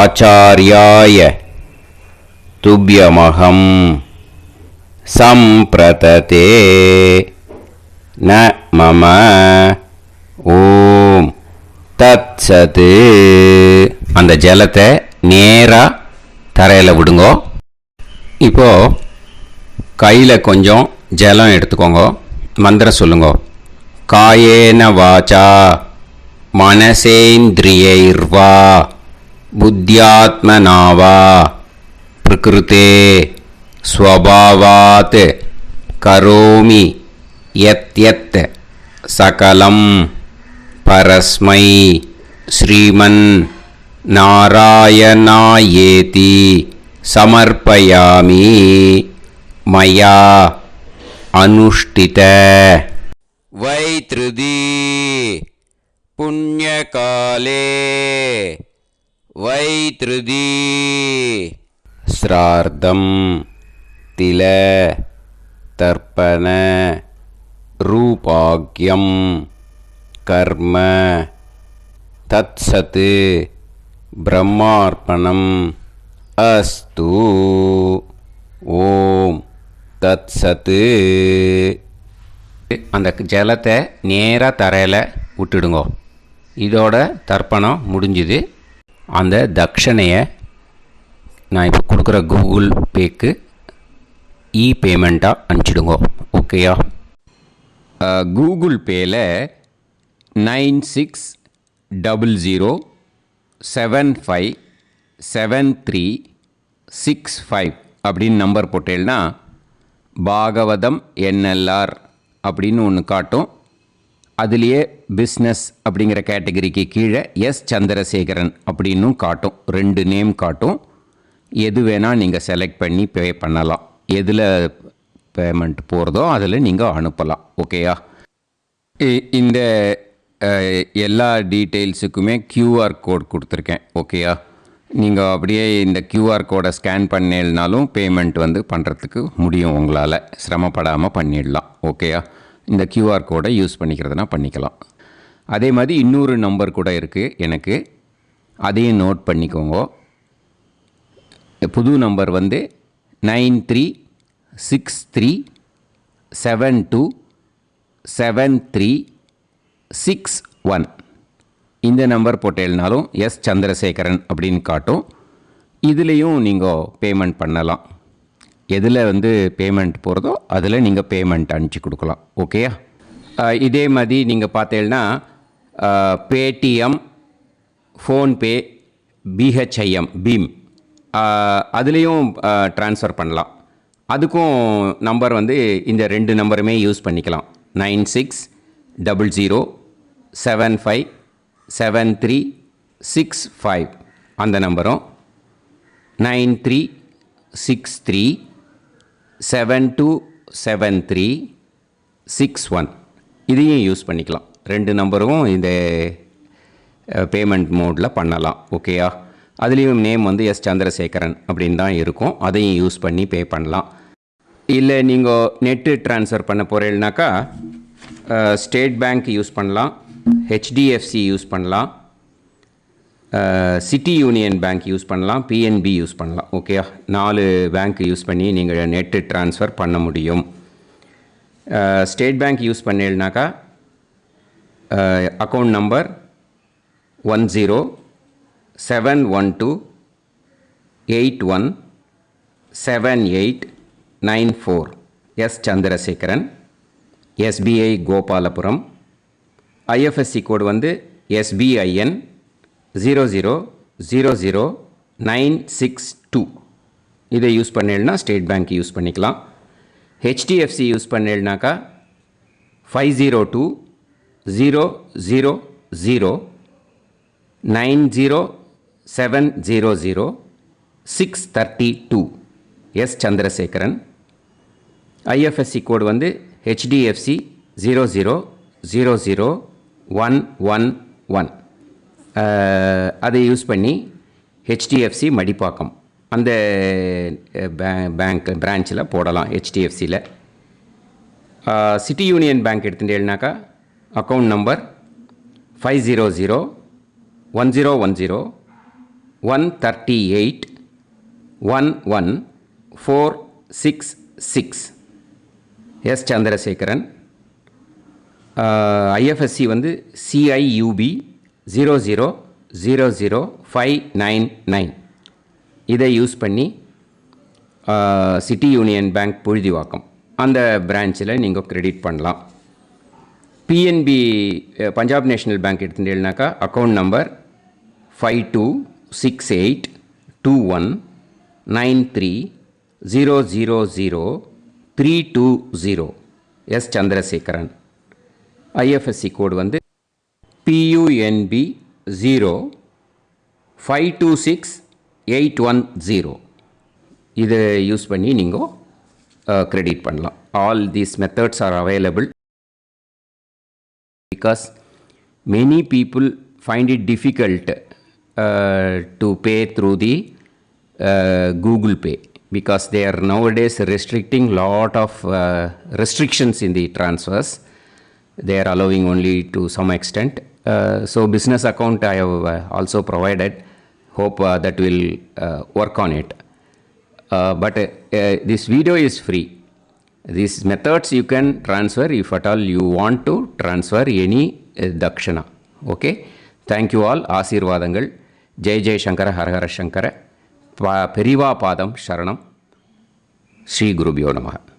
आचार्याय तुभ्यमहं सम्प्रतते न मम ஓம் தத் சத். அந்த ஜலத்தை நேராக தரையில் விடுங்கோ. இப்போது கையில் கொஞ்சம் ஜலம் எடுத்துக்கோங்க. மந்திரம் சொல்லுங்கோ. காயேன வாச்சா மனசேந்திரியைர்வா புத்தியாத்மனாவா பிரகிருதே ஸ்வபாவாத் கரோமி யத் யத் சகலம் परस्मै श्रीमन् नारायणायेति समर्पयामि मया अनुष्ठित वैतृदी पुण्यकाले वैतृदी श्रार्धं तिल तर्पण रूपाग्यं कर्म तत्सत् ब्रह्मार्पणम् अस्तु. ஓம் தத் சத். அந்த ஜலத்தை நேராக தரையில் விட்டுடுங்கோ. இதோட தர்ப்பணம் முடிஞ்சுது. அந்த தட்சணையை நான் இப்போ கொடுக்குற கூகுள் பேக்கு பேமெண்ட்டாக அனுப்பிச்சிடுங்கோ. ஓகேயா? கூகுள் பேயில் 9600757365 அப்படின்னு நம்பர் போட்டேன்னா பாகவதம் என்எல்ஆர் அப்படின்னு ஒன்று காட்டும். அதுலேயே பிஸ்னஸ் அப்படிங்கிற கேட்டகரிக்கு கீழே எஸ் சந்திரசேகரன் அப்படின்னும் காட்டும். 2 நேம் காட்டும். எது வேணால் நீங்கள் செலக்ட் பண்ணி பே பண்ணலாம். எதில் பேமெண்ட் போகிறதோ அதில் நீங்கள் அனுப்பலாம். ஓகேயா? இந்த எல்லா டீட்டெயில்ஸுக்குமே QR கோட் கொடுத்துருக்கேன். ஓகேயா? நீங்கள் அப்படியே இந்த QR கோடை ஸ்கேன் பண்ணேல்னாலும் பேமெண்ட் வந்து பண்ணுறதுக்கு முடியும். உங்களால் சிரமப்படாமல் பண்ணிடலாம். ஓகேயா? இந்த QR கோடை யூஸ் பண்ணிக்கிறதுனா பண்ணிக்கலாம். அதே மாதிரி இன்னொரு நம்பர் கூட இருக்குது எனக்கு. அதையும் நோட் பண்ணிக்கோங்க. புது நம்பர் வந்து 9363727361. இந்த நம்பர் போட்டேல்னாலும் எஸ் சந்திரசேகரன் அப்படின்னு காட்டும். இதுலேயும் நீங்கள் பேமெண்ட் பண்ணலாம். எதில் வந்து பேமெண்ட் போகிறதோ அதில் நீங்கள் பேமெண்ட் அனுப்பிச்சி கொடுக்கலாம். ஓகேயா? இதே மாதிரி நீங்கள் பார்த்தீங்கன்னா பேடிஎம், ஃபோன்பே, பிஹெச்ஐஎம், பீம் அதுலேயும் ட்ரான்ஸ்ஃபர் பண்ணலாம். அதுக்கும் நம்பர் வந்து இந்த 2 நம்பருமே யூஸ் பண்ணிக்கலாம். 9600757365 அந்த நம்பரும் 9363727361 இதையும் யூஸ் பண்ணிக்கலாம். 2 நம்பரும் இந்த பேமெண்ட் மோடில் பண்ணலாம். ஓகேயா? அதுலேயும் நேம் வந்து எஸ் சந்திரசேகரன் அப்படின்னு தான் இருக்கும். அதையும் யூஸ் பண்ணி பே பண்ணலாம். இல்லை நீங்கள் நெட்டு ட்ரான்ஸ்ஃபர் பண்ண போகிறீங்கனாக்கா ஸ்டேட் பேங்க் யூஸ் பண்ணலாம், ஹெச்டிஎஃப்சி யூஸ் பண்ணலாம், சிட்டி யூனியன் பேங்க் யூஸ் பண்ணலாம், பிஎன்பி யூஸ் பண்ணலாம். ஓகேயா? 4 பேங்க் யூஸ் பண்ணி நீங்கள் நெட்டு ட்ரான்ஸ்ஃபர் பண்ண முடியும். ஸ்டேட் பேங்க் யூஸ் பண்ணீங்கனாக்கா account number 10712817894 S Chandrasekaran, SBI Gopalapuram. IFSC code வந்து SBIN 0000962. இதை யூஸ் பண்ணேன்னா ஸ்டேட் பேங்க் யூஸ் பண்ணிக்கலாம். ஹெச்டிஎஃப்சி யூஸ் பண்ணேன்னாக்கா 5020090700 எஸ் சந்திரசேகரன். ஐஎஃப்எஸ்சி கோடு வந்து HDFC 0000111. அதை யூஸ் பண்ணி HDFC மடிப்பாக்கம் அந்த பேங்க் பிரான்ச்சில் போடலாம். HDFCயில் சிட்டி யூனியன் பேங்க் எடுத்துட்டேன்னாக்கா account number 5001010381146 S Chandrasekaran. IFSC வந்து CIUB 0000599. இதை யூஸ் பண்ணி சிட்டி யூனியன் பேங்க் புழுதிவாக்கம் அந்த பிரான்ச்சில் நீங்கள் கிரெடிட் பண்ணலாம். PNB பஞ்சாப் நேஷ்னல் பேங்க் எடுத்துட்டேன்னாக்கா account number 52682193000320 S Chandrasekaran. IFSC code வந்து PUNB 0526810. இதை யூஸ் பண்ணி நீங்கள் கிரெடிட் பண்ணலாம். All these methods are available because many people find it difficult to pay through the Google Pay because they are nowadays restricting lot of restrictions in the transfers. They are allowing only to some extent. So business account I have also provided. Hope that will work on it. But this video is free. These methods you can transfer if at all you want to transfer any dakshana. Okay. Thank you all. ஆசீர்வாதங்கள். ஜெய் ஜெய் சங்கர ஹர ஹர சங்கர. பெரிவா பாதம் சரணம். ஸ்ரீ குருபியோ நமஹ.